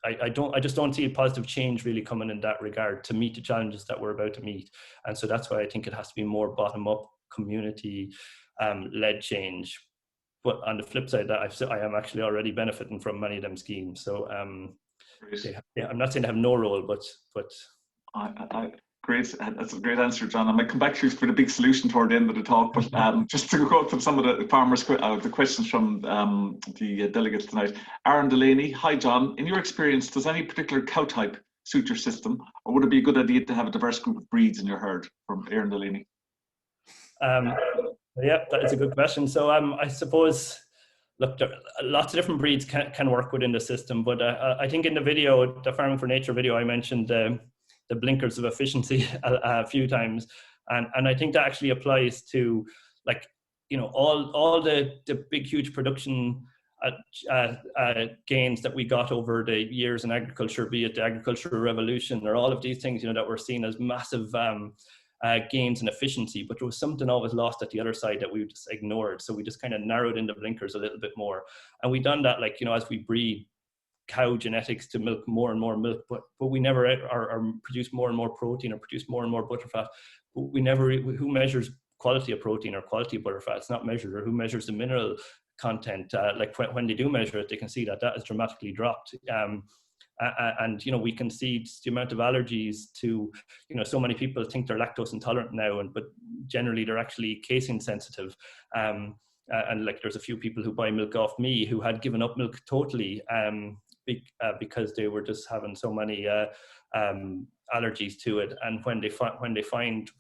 I just don't see a positive change really coming in that regard to meet the challenges that we're about to meet. And so that's why I think it has to be more bottom up, community led change. But on the flip side, that I am actually already benefiting from many of them schemes. So I'm not saying they have no role, but great. That's a great answer, John. I might come back to you for the big solution toward the end of the talk, but just to go through some of the farmers, the questions from the delegates tonight. Aaron Delaney, hi John. In your experience, does any particular cow type suit your system, or would it be a good idea to have a diverse group of breeds in your herd? From Aaron Delaney. Yeah, that is a good question. So I suppose, look, lots of different breeds can work within the system, but I think in the video, the Farming for Nature video, I mentioned the blinkers of efficiency a few times, and I think that actually applies to, like, all the big huge production gains that we got over the years in agriculture, be it the agricultural revolution or all of these things that were seen as massive gains in efficiency, but there was something always lost at the other side that we just ignored. So we just kind of narrowed in the blinkers a little bit more, and we done that, like, as we breed cow genetics to milk more and more milk, but we never are produce more and more protein or produce more and more butterfat. We never, who measures quality of protein or quality of butterfat? It's not measured. Or who measures the mineral content? Like when they do measure it, they can see that has dramatically dropped. And we can see the amount of allergies to, so many people think they're lactose intolerant now, but generally they're actually casein sensitive. And like, there's a few people who buy milk off me who had given up milk totally because they were just having so many allergies to it. And when they find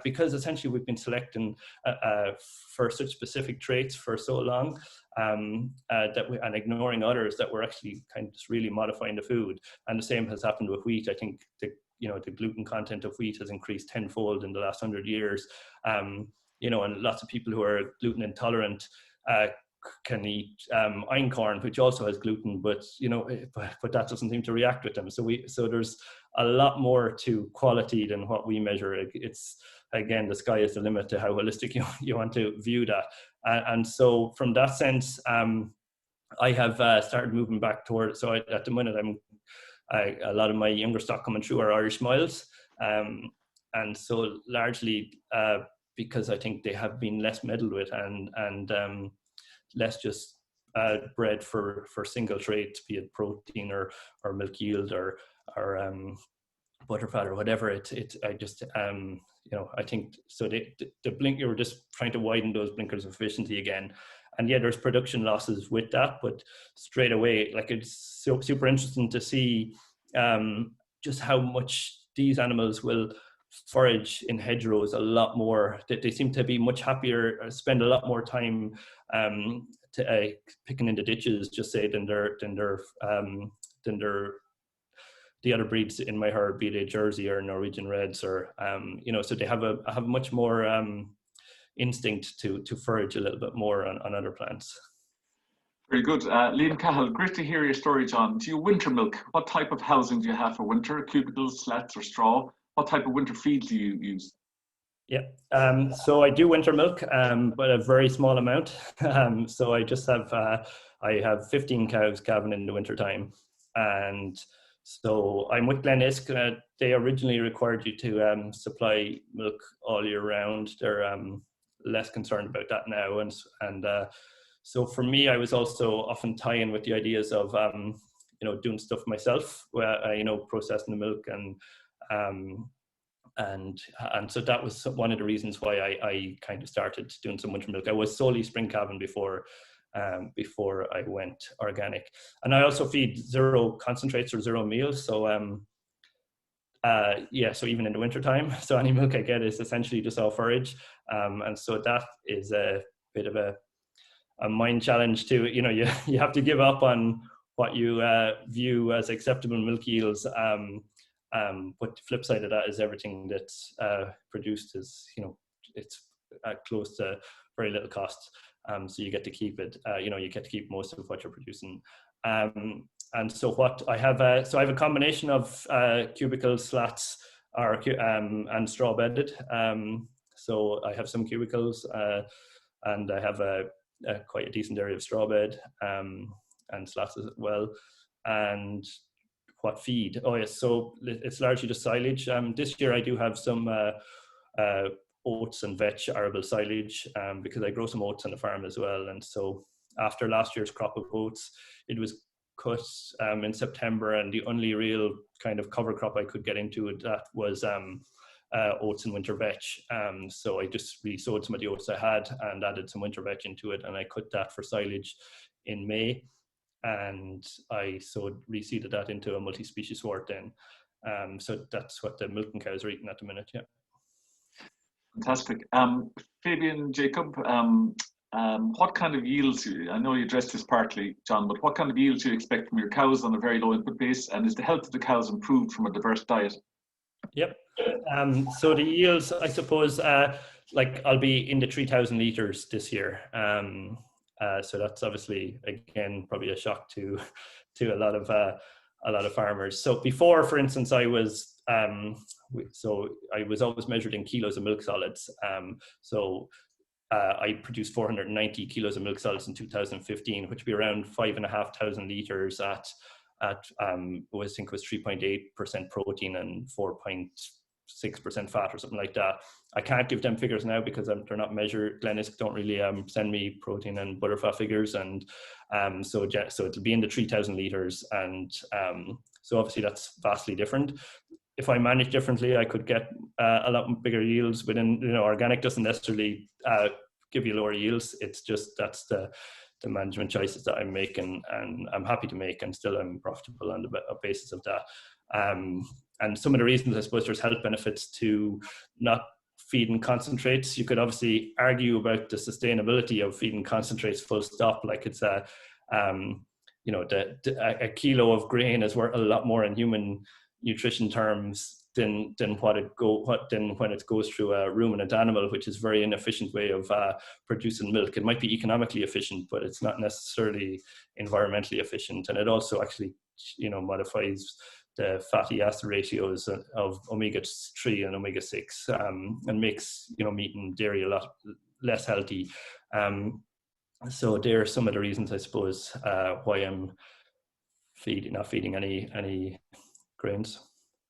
because essentially we've been selecting for such specific traits for so long, and ignoring others, that we're actually kind of just really modifying the food. And the same has happened with wheat. I think the gluten content of wheat has increased tenfold in the last 100 years. And lots of people who are gluten intolerant can eat einkorn, which also has gluten, but that doesn't seem to react with them. So there's a lot more to quality than what we measure. It's, again, the sky is the limit to how holistic you want to view that. And so from that sense, I have started moving back towards, so at the minute a lot of my younger stock coming through are Irish Miles, and so largely because I think they have been less meddled with and less just bred for single traits, be it protein or milk yield or butterfat or whatever. I think so. The blink, you were just trying to widen those blinkers of efficiency again, and yeah, there's production losses with that, but straight away, like, it's so super interesting to see just how much these animals will forage in hedgerows a lot more. They seem to be much happier, spend a lot more time picking in the ditches, just say, than the other breeds in my herd, be they Jersey or Norwegian Reds, or so they have much more instinct to forage a little bit more on other plants. Very good. Liam Cahill, great to hear your story, John. Do you winter milk? What type of housing do you have for winter? Cubicles, slats, or straw? What type of winter feed do you use? Yeah, so I do winter milk, but a very small amount. So I just have I have 15 cows calving in the winter time, and so I'm with Glen Isk. They originally required you to supply milk all year round. They're less concerned about that now, and so for me, I was also often tying with the ideas of doing stuff myself, processing the milk and so that was one of the reasons why I kind of started doing some winter milk. I was solely spring calving before I went organic, and I also feed zero concentrates or zero meals. So so even in the winter time, so any milk I get is essentially just all forage, and so that is a bit of a mind challenge too. You have to give up on what you view as acceptable milk yields. But the flip side of that is everything that's produced is, it's close to very little cost. So you get to keep it, you get to keep most of what you're producing. And so what I have, so I have a combination of cubicle slats and straw bedded. So I have some cubicles and I have quite a decent area of straw bed and slats as well. And what feed? Oh yes, so it's largely just silage. This year I do have some oats and vetch arable silage because I grow some oats on the farm as well. And so after last year's crop of oats, it was cut in September, and the only real kind of cover crop I could get into that was oats and winter vetch. So I just re-sowed some of the oats I had and added some winter vetch into it, and I cut that for silage in May. And I reseeded that into a multi-species sward then. So that's what the milking cows are eating at the minute, yeah. Fantastic. Fabian, Jacob, what kind of yields, I know you addressed this partly, John, but what kind of yields do you expect from your cows on a very low input base, and is the health of the cows improved from a diverse diet? Yep. So the yields, I suppose, I'll be in the 3,000 litres this year. So that's obviously, again, probably a shock to a lot of farmers. So before, for instance, I was always measured in kilos of milk solids. I produced 490 kilos of milk solids in 2015, which would be around 5,500 litres at I think it was 3.8% protein and 4.6% fat or something like that. I can't give them figures now because they're not measured. Glennisk don't really send me protein and butterfat figures, and so it'll be in the 3,000 litres, and so obviously that's vastly different. If I manage differently, I could get a lot bigger yields within. Organic doesn't necessarily give you lower yields. It's just that's the management choices that I'm making, and I'm happy to make, and still I'm profitable on the basis of that. And some of the reasons, I suppose, there's health benefits to not feeding concentrates. You could obviously argue about the sustainability of feeding concentrates full stop. Like it's a kilo of grain is worth a lot more in human nutrition terms than when it goes through a ruminant animal, which is a very inefficient way of producing milk. It might be economically efficient, but it's not necessarily environmentally efficient, and it also actually modifies the fatty acid ratios of omega-3 and omega-6 and makes meat and dairy a lot less healthy. So there are some of the reasons, I suppose, why I'm not feeding any grains.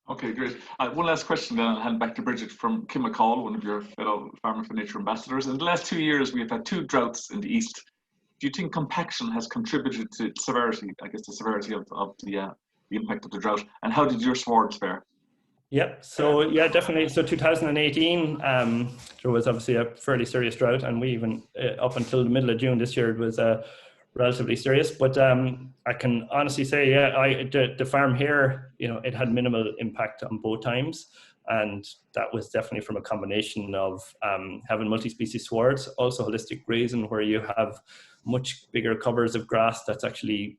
Okay, great. One last question, then I'll hand back to Brigid from Kim McCall, one of your fellow Farmer for Nature ambassadors. In the last 2 years, we've had 2 droughts in the east. Do you think compaction has contributed to severity, the severity of the impact of the drought? And how did your swards fare? Yep. So yeah, definitely. So 2018, there was obviously a fairly serious drought, and we even up until the middle of June this year, it was relatively serious. But I can honestly say, the farm here, it had minimal impact on both times, and that was definitely from a combination of having multi-species swards, also holistic grazing, where you have much bigger covers of grass that's actually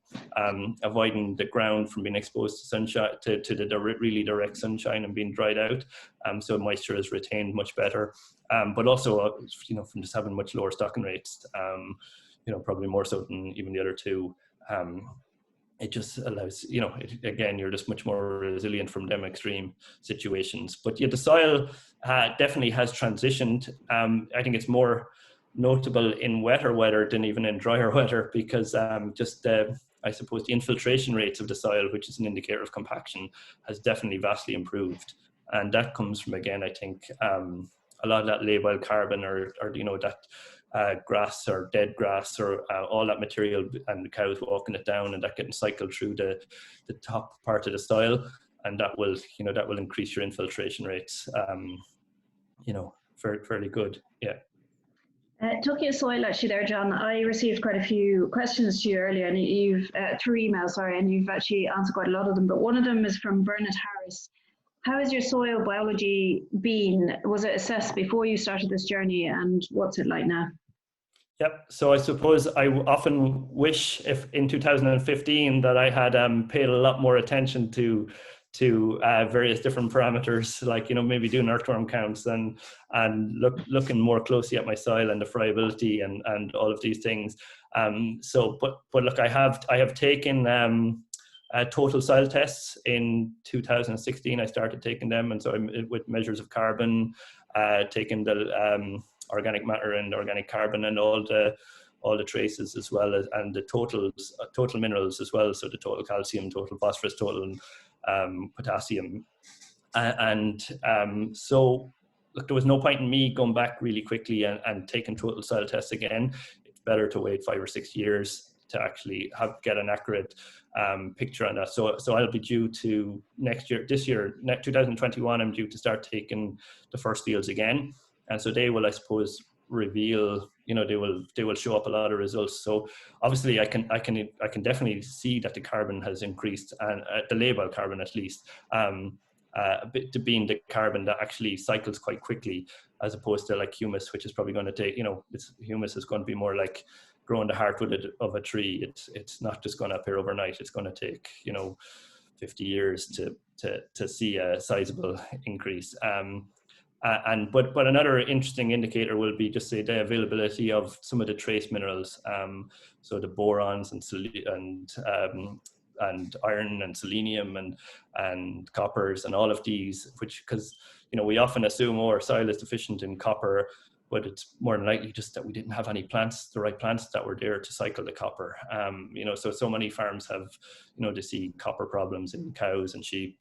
avoiding the ground from being exposed to sunshine, to the really direct sunshine and being dried out. So moisture is retained much better. But also, from just having much lower stocking rates, probably more so than even the other two. It just allows, again, you're just much more resilient from them extreme situations. But yeah, the soil definitely has transitioned. I think it's more notable in wetter weather than even in drier weather, because I suppose the infiltration rates of the soil, which is an indicator of compaction, has definitely vastly improved. And that comes from, again, I think, a lot of that labile carbon or that grass or dead grass or all that material, and the cows walking it down, and that getting cycled through the top part of the soil, and that will increase your infiltration rates. Fairly good. Yeah. Talking of soil, actually, there, John, I received quite a few questions to you earlier, and you've through email, sorry, and you've actually answered quite a lot of them. But one of them is from Bernard Harris. How has your soil biology been? Was it assessed before you started this journey, and what's it like now? Yep. So I suppose I often wish, if in 2015, that I had paid a lot more attention to various different parameters, like maybe doing earthworm counts and looking more closely at my soil and the friability and all of these things. But look, I have taken total soil tests in 2016. I started taking them, and so with measures of carbon, taking the organic matter and organic carbon and all the traces, as well as and the total minerals as well. So the total calcium, total phosphorus, total potassium, so look, there was no point in me going back really quickly and taking total soil tests again. It's better to wait 5 or 6 years to actually get an accurate picture on that. So I'll be due to this year, 2021, I'm due to start taking the first fields again. And so they will, I suppose, reveal, they will show up a lot of results. So obviously I can definitely see that the carbon has increased, and the labile carbon at least, a bit to being the carbon that actually cycles quite quickly, as opposed to like humus, which is probably going to take, humus is going to be more like growing the heartwood of a tree. It's not just going to appear overnight. It's going to take, 50 years to see a sizable increase. But another interesting indicator will be just say the availability of some of the trace minerals, so the borons and iron and selenium and coppers and all of these, which, because we often assume our soil is deficient in copper, but it's more than likely just that we didn't have any the right plants that were there to cycle the copper. So many farms have they see copper problems in cows and sheep.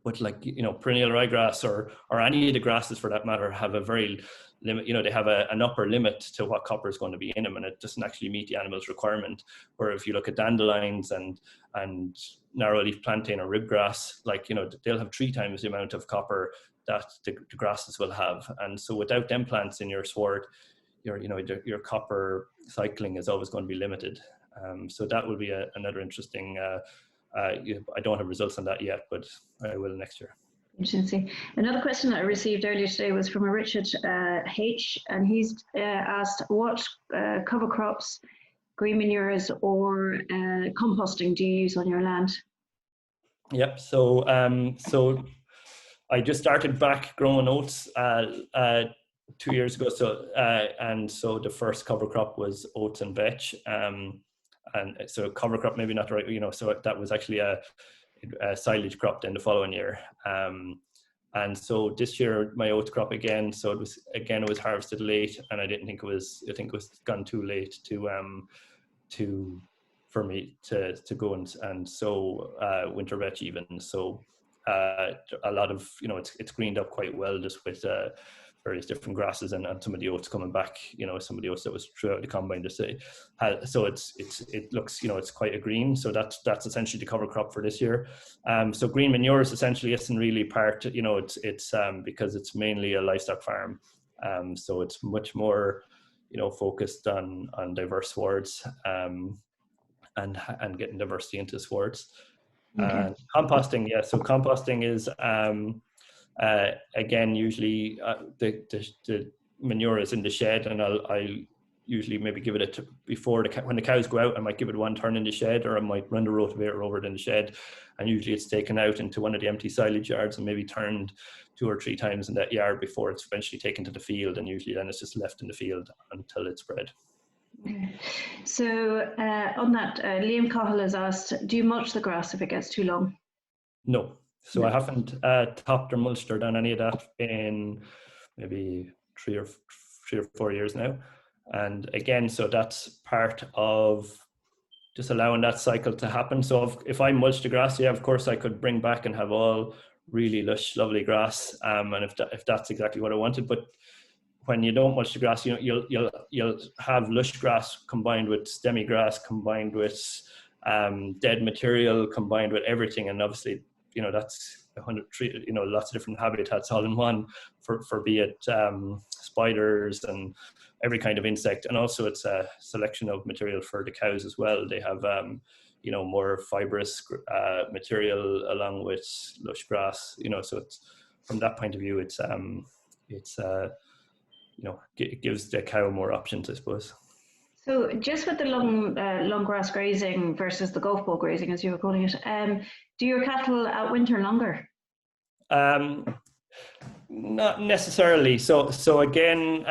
But like, perennial ryegrass or any of the grasses for that matter have a very limit, they have an upper limit to what copper is going to be in them, and it doesn't actually meet the animal's requirement. Where if you look at dandelions and narrowleaf plantain or ribgrass, like, they'll have 3 times the amount of copper that the grasses will have. And so without them plants in your sward, your copper cycling is always going to be limited. So that will be another interesting I don't have results on that yet, but I will next year. Interesting. Another question that I received earlier today was from a Richard H, and he's asked what cover crops, green manures, or composting do you use on your land? Yep. So I just started back growing oats 2 years ago. And so the first cover crop was oats and vetch. And so cover crop, maybe not the right, so that was actually a silage crop then the following year. And so this year my oat crop again, so it was harvested late, and I think it was gone too late for me to go and sow winter vetch even. So a lot of, it's greened up quite well just with various different grasses and some of the oats coming back, some of the oats that was throughout the combine to say. So it looks, it's quite a green. So that's essentially the cover crop for this year. So green manures essentially isn't really part, it's because it's mainly a livestock farm. So it's much more, focused on diverse swards and getting diversity into swards. Okay. Composting, yeah. So composting is, again, usually the manure is in the shed, and I usually maybe give it when the cows go out. I might give it one turn in the shed, or I might run the rotavator over it in the shed, and usually it's taken out into one of the empty silage yards and maybe turned 2 or 3 times in that yard before it's eventually taken to the field, and usually then it's just left in the field until it's spread. Okay. So on that, Liam Cahill has asked, do you mulch the grass if it gets too long? No. So No. I haven't topped or mulched or done any of that in maybe 3 or 4 years now. And again, so that's part of just allowing that cycle to happen. So if I mulched the grass, yeah, of course I could bring back and have all really lush, lovely grass. And if that's exactly what I wanted, but when you don't mulch the grass, you'll have lush grass combined with stemmy grass, combined with dead material, combined with everything, and obviously, that's 100, lots of different habitats all in one for be it spiders and every kind of insect, and also it's a selection of material for the cows as well. They have more fibrous material along with lush grass, so it's, from that point of view, it gives the cow more options, I suppose. So just with the long grass grazing versus the golf ball grazing, as you were calling it, do your cattle outwinter longer? Not necessarily. So again,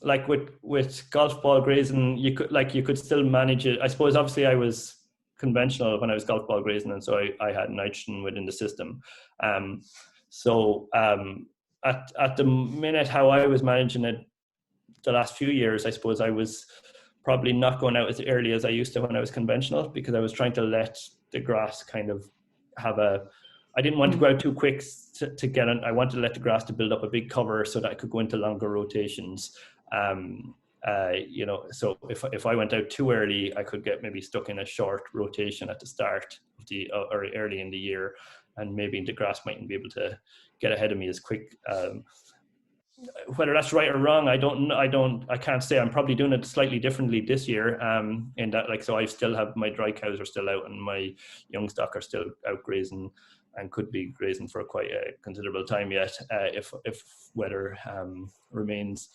like with golf ball grazing, you could still manage it. I suppose obviously I was conventional when I was golf ball grazing, and so I had nitrogen within the system. At the minute, how I was managing it the last few years, I suppose I was probably not going out as early as I used to when I was conventional, because I was trying to let the grass kind of have I didn't want to go out too quick to get it. I wanted to let the grass to build up a big cover so that I could go into longer rotations. So if I went out too early, I could get maybe stuck in a short rotation at the start of or early in the year, and maybe the grass mightn't be able to get ahead of me as quick. Whether that's right or wrong, I can't say. I'm probably doing it slightly differently this year. In that, so I still have my dry cows are still out, and my young stock are still out grazing, and could be grazing for quite a considerable time yet, if weather remains.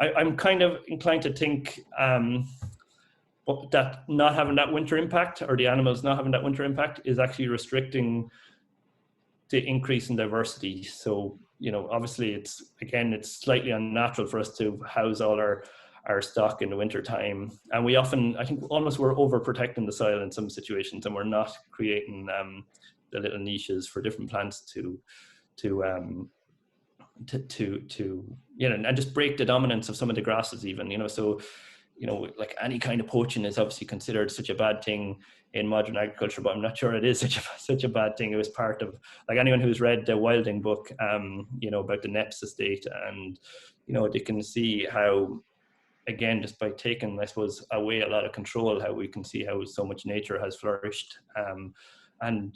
I'm kind of inclined to think that not having that winter impact, or the animals not having that winter impact, is actually restricting the increase in diversity. So, obviously it's slightly unnatural for us to house all our stock in the winter time. And we often, I think almost we're overprotecting the soil in some situations, and we're not creating the little niches for different plants to and just break the dominance of some of the grasses even, so, like any kind of poaching is obviously considered such a bad thing in modern agriculture, but I'm not sure it is such a bad thing. It was part of, like, anyone who's read the Wilding book, about the Nep's estate, and, they can see how, again, just by taking, I suppose, away a lot of control, how we can see how so much nature has flourished. And,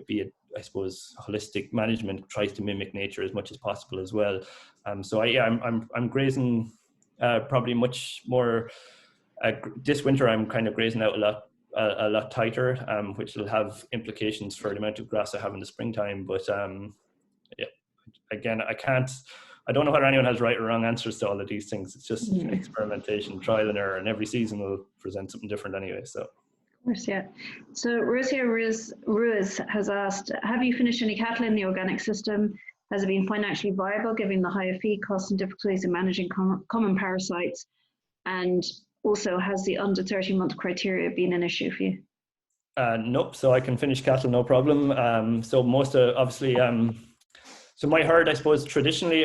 be it, I suppose, holistic management tries to mimic nature as much as possible as well. So I'm grazing probably much more. This winter, I'm kind of grazing out a lot tighter, which will have implications for the amount of grass I have in the springtime. But again, I don't know whether anyone has right or wrong answers to all of these things. It's just experimentation, trial and error, and every season will present something different anyway. So. Of course, yeah. So Rosia Ruiz has asked, have you finished any cattle in the organic system? Has it been financially viable given the higher feed costs and difficulties in managing common parasites? And also, has the under 30-month criteria been an issue for you? Nope. So I can finish cattle, no problem. So most obviously, so my herd, I suppose, traditionally,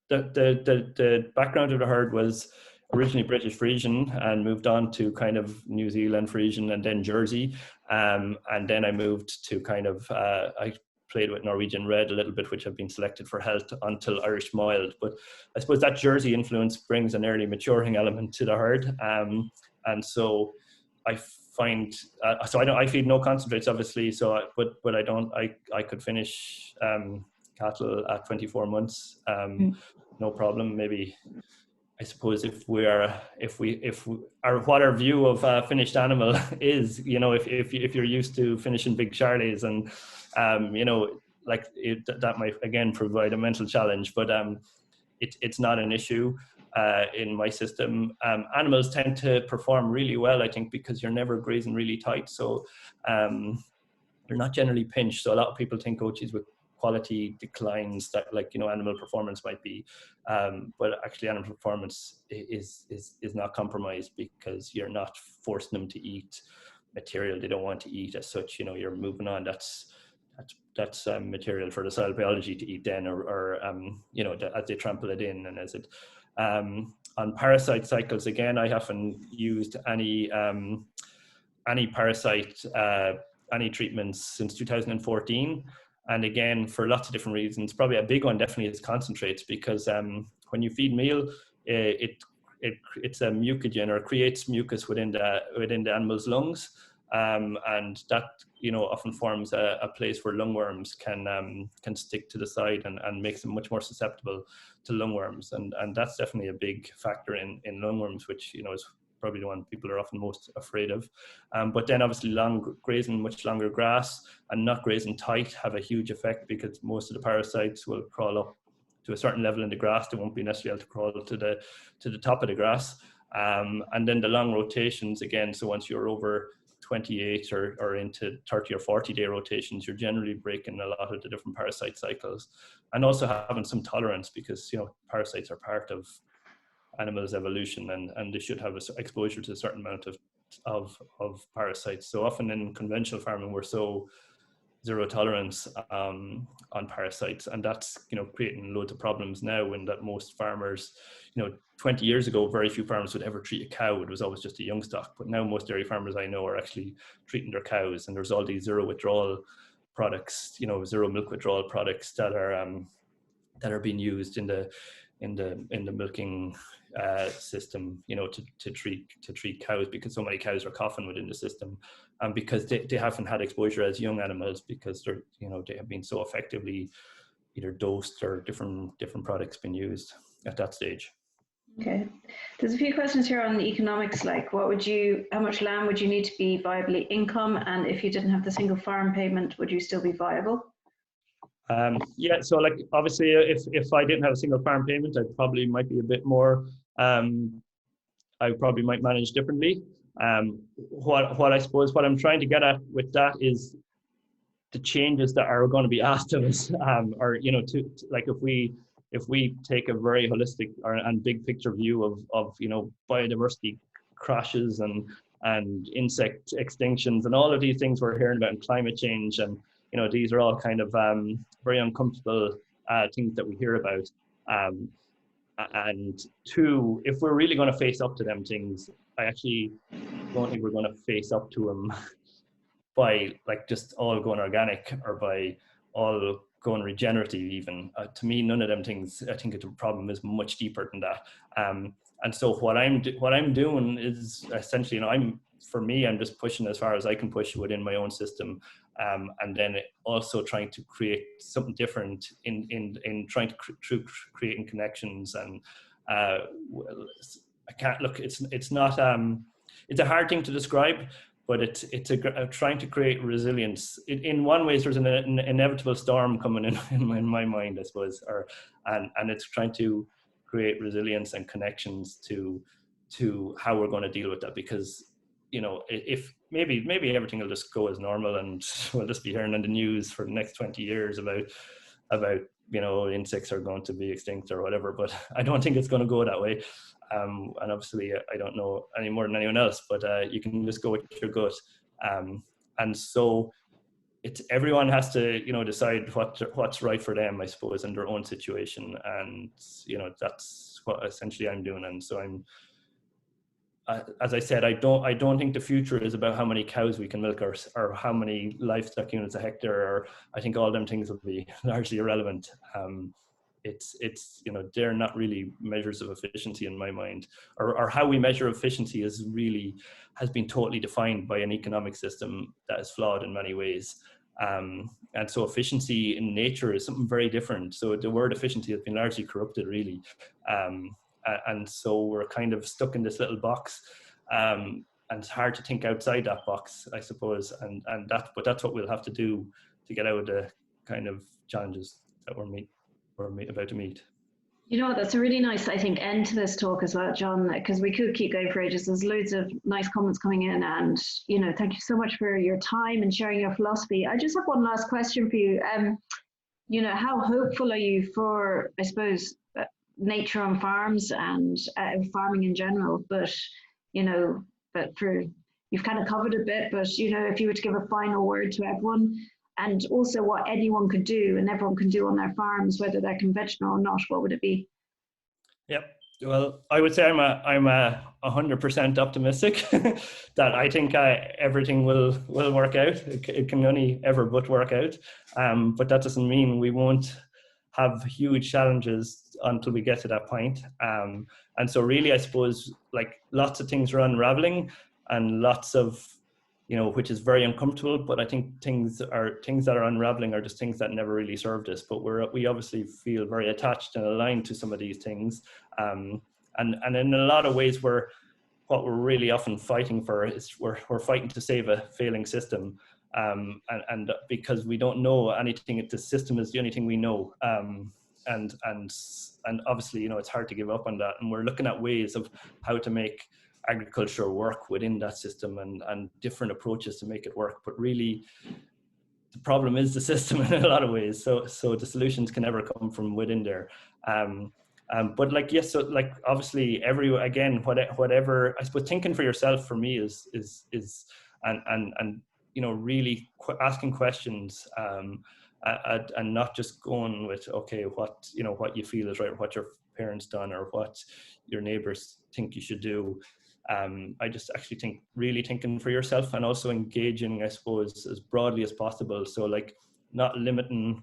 the background of the herd was originally British Frisian, and moved on to kind of New Zealand Frisian, and then Jersey. And then I moved to kind of, I played with Norwegian Red a little bit, which have been selected for health, until Irish Mild. But I suppose that Jersey influence brings an early maturing element to the herd. And so I find, I feed no concentrates, obviously. So, but I could finish cattle at 24 months, no problem. Maybe, I suppose, what our view of finished animal is, if you're used to finishing big Charlies, and that might again provide a mental challenge, but it's not an issue in my system. Animals tend to perform really well, I think, because you're never grazing really tight, so you're not generally pinched. So a lot of people think, oh geez, with quality declines, that animal performance might be, but actually animal performance is not compromised, because you're not forcing them to eat material they don't want to eat as such. You're moving on. That's material for the soil biology to eat then, or as they trample it in. And as it on parasite cycles, again, I haven't used any parasite any treatments since 2014. And again, for lots of different reasons. Probably a big one definitely is concentrates, because when you feed meal, it's a mucogen, or creates mucus within the animal's lungs, and that often forms a place where lungworms can stick to the side and makes them much more susceptible to lungworms, and that's definitely a big factor in lungworms, which is probably the one people are often most afraid of. But then obviously grazing much longer grass and not grazing tight have a huge effect, because most of the parasites will crawl up to a certain level in the grass. They won't be necessarily able to crawl to the top of the grass. And then the long rotations again. So once you're over 28 or into 30 or 40-day rotations, you're generally breaking a lot of the different parasite cycles, and also having some tolerance, because parasites are part of animals' evolution, and they should have exposure to a certain amount of parasites. So often in conventional farming, we're so zero tolerance on parasites, and that's creating loads of problems now, in that most farmers, 20 years ago, very few farmers would ever treat a cow. It was always just a young stock, but now most dairy farmers I know are actually treating their cows, and there's all these zero withdrawal products, zero milk withdrawal products that are being used in the milking system, to treat cows, because so many cows are coughing within the system, and because they haven't had exposure as young animals, because they're they have been so effectively either dosed or different products been used at that stage. Okay, there's a few questions here on the economics, like how much land would you need to be viably income, and if you didn't have the single farm payment, would you still be viable? Yeah, so like obviously if I didn't have a single farm payment, I probably might be a bit more, I probably might manage differently. What I suppose what I'm trying to get at with that is the changes that are going to be asked of us, or to like if we take a very holistic and big picture view of biodiversity crashes and insect extinctions and all of these things we're hearing about, and climate change, and these are all kind of very uncomfortable things that we hear about. And two, if we're really going to face up to them things, I actually don't think we're going to face up to them by like just all going organic or by all going regenerative even. To me, none of them things, I think the problem is much deeper than that. And so what I'm doing is essentially, I'm just pushing as far as I can push within my own system, and then also trying to create something different in trying to creating connections. And I can't look. It's not. It's a hard thing to describe, but it's trying to create resilience. In one way, there's an inevitable storm coming in my mind, I suppose, and it's trying to create resilience and connections to how we're going to deal with that, because if maybe everything will just go as normal, and we'll just be hearing in the news for the next 20 years about insects are going to be extinct or whatever, but I don't think it's going to go that way. And obviously I don't know any more than anyone else, but you can just go with your gut. And so everyone has to decide what's right for them, I suppose, in their own situation, and that's what essentially I'm doing. And so as I said, I don't think the future is about how many cows we can milk or how many livestock units a hectare, or I think all them things will be largely irrelevant. It's they're not really measures of efficiency in my mind, or how we measure efficiency has been totally defined by an economic system that is flawed in many ways. And so efficiency in nature is something very different. So the word efficiency has been largely corrupted, really. And so we're kind of stuck in this little box, and it's hard to think outside that box, I suppose. But that's what we'll have to do to get out of the kind of challenges that we're about to meet. That's a really nice, I think, end to this talk as well, John, because we could keep going for ages. There's loads of nice comments coming in, and thank you so much for your time and sharing your philosophy. I just have one last question for you. How hopeful are you for, I suppose, nature on farms and farming in general? But you've kind of covered a bit, but if you were to give a final word to everyone, and also what anyone could do and everyone can do on their farms, whether they're conventional or not, what would it be? Yep. Well, I would say I'm 100% optimistic that I think everything will work out. It can only ever but work out. But that doesn't mean we won't have huge challenges until we get to that point. And so really, I suppose, like, lots of things are unraveling, and lots of, which is very uncomfortable, but I think things that are unraveling are just things that never really served us, but we obviously feel very attached and aligned to some of these things. And in a lot of ways, what we're really often fighting for is we're fighting to save a failing system. And because we don't know anything, the system is the only thing we know. And obviously, it's hard to give up on that. And we're looking at ways of how to make agriculture work within that system, and different approaches to make it work. But really, the problem is the system in a lot of ways. So the solutions can never come from within there. But like, yes, so like, obviously whatever, I suppose, thinking for yourself for me is really asking questions, and not just going with, okay, what you feel is right, or what your parents done, or what your neighbors think you should do. I just actually think really thinking for yourself, and also engaging, I suppose, as broadly as possible. So like, not limiting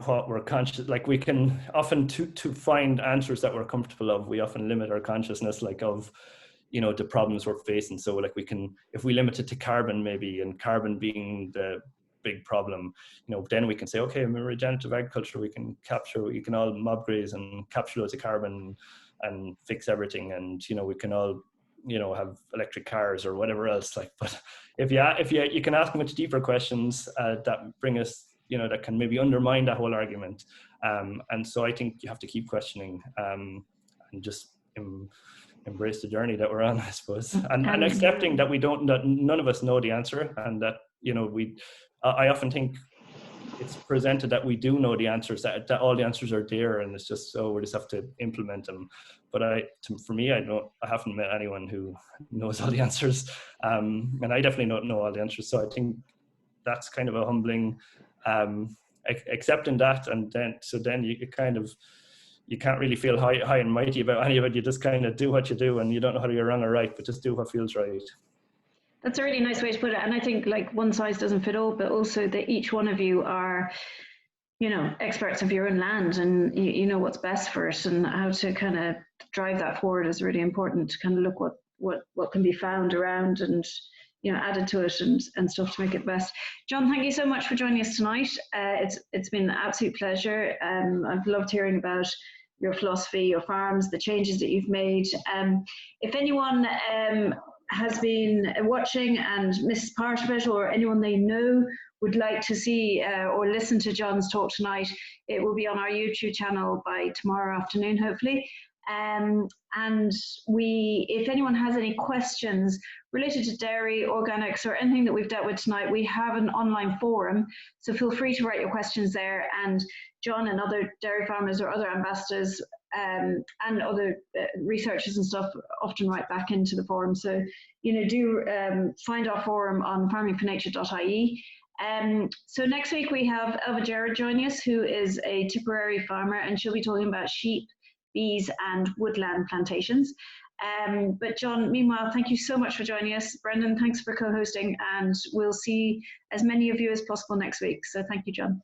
what we're conscious, like, we can often to find answers that we're comfortable of, we often limit our consciousness, like, of the problems we're facing. So like, we can, if we limit it to carbon maybe, and carbon being the big problem, then we can say, okay, in regenerative agriculture, we can all mob graze and capture loads of carbon and fix everything, and we can all have electric cars or whatever else. Like, but if you can ask much deeper questions that bring us, that can maybe undermine that whole argument. And so I think you have to keep questioning, and just embrace the journey that we're on, I suppose, and accepting that that none of us know the answer, and that I often think it's presented that we do know the answers, that all the answers are there, and it's just, so we just have to implement them. But for me, I haven't met anyone who knows all the answers, and I definitely don't know all the answers. So I think that's kind of a humbling, accepting that, and then you can't really feel high and mighty about any of it. You just kind of do what you do, and you don't know whether you're wrong or right, but just do what feels right. That's a really nice way to put it. And I think, like, one size doesn't fit all, but also that each one of you are, experts of your own land, and you know what's best for it, and how to kind of drive that forward is really important, to kind of look what can be found around, and added to it, and stuff to make it best. John, thank you so much for joining us tonight. It's been an absolute pleasure. I've loved hearing about your philosophy, your farms, the changes that you've made. If anyone has been watching and missed part of it, or anyone they know would like to see or listen to John's talk tonight, it will be on our YouTube channel by tomorrow afternoon, hopefully. And if anyone has any questions related to dairy, organics, or anything that we've dealt with tonight, we have an online forum, so feel free to write your questions there, and John and other dairy farmers or other ambassadors and other researchers and stuff often write back into the forum. So do find our forum on farmingfornature.ie. So next week we have Elva Jarrett joining us, who is a Tipperary farmer, and she'll be talking about sheep, bees, and woodland plantations. But John, meanwhile, thank you so much for joining us. Brendan, thanks for co-hosting, and we'll see as many of you as possible next week. So thank you, John.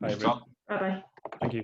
Bye, John. Bye-bye. Thank you.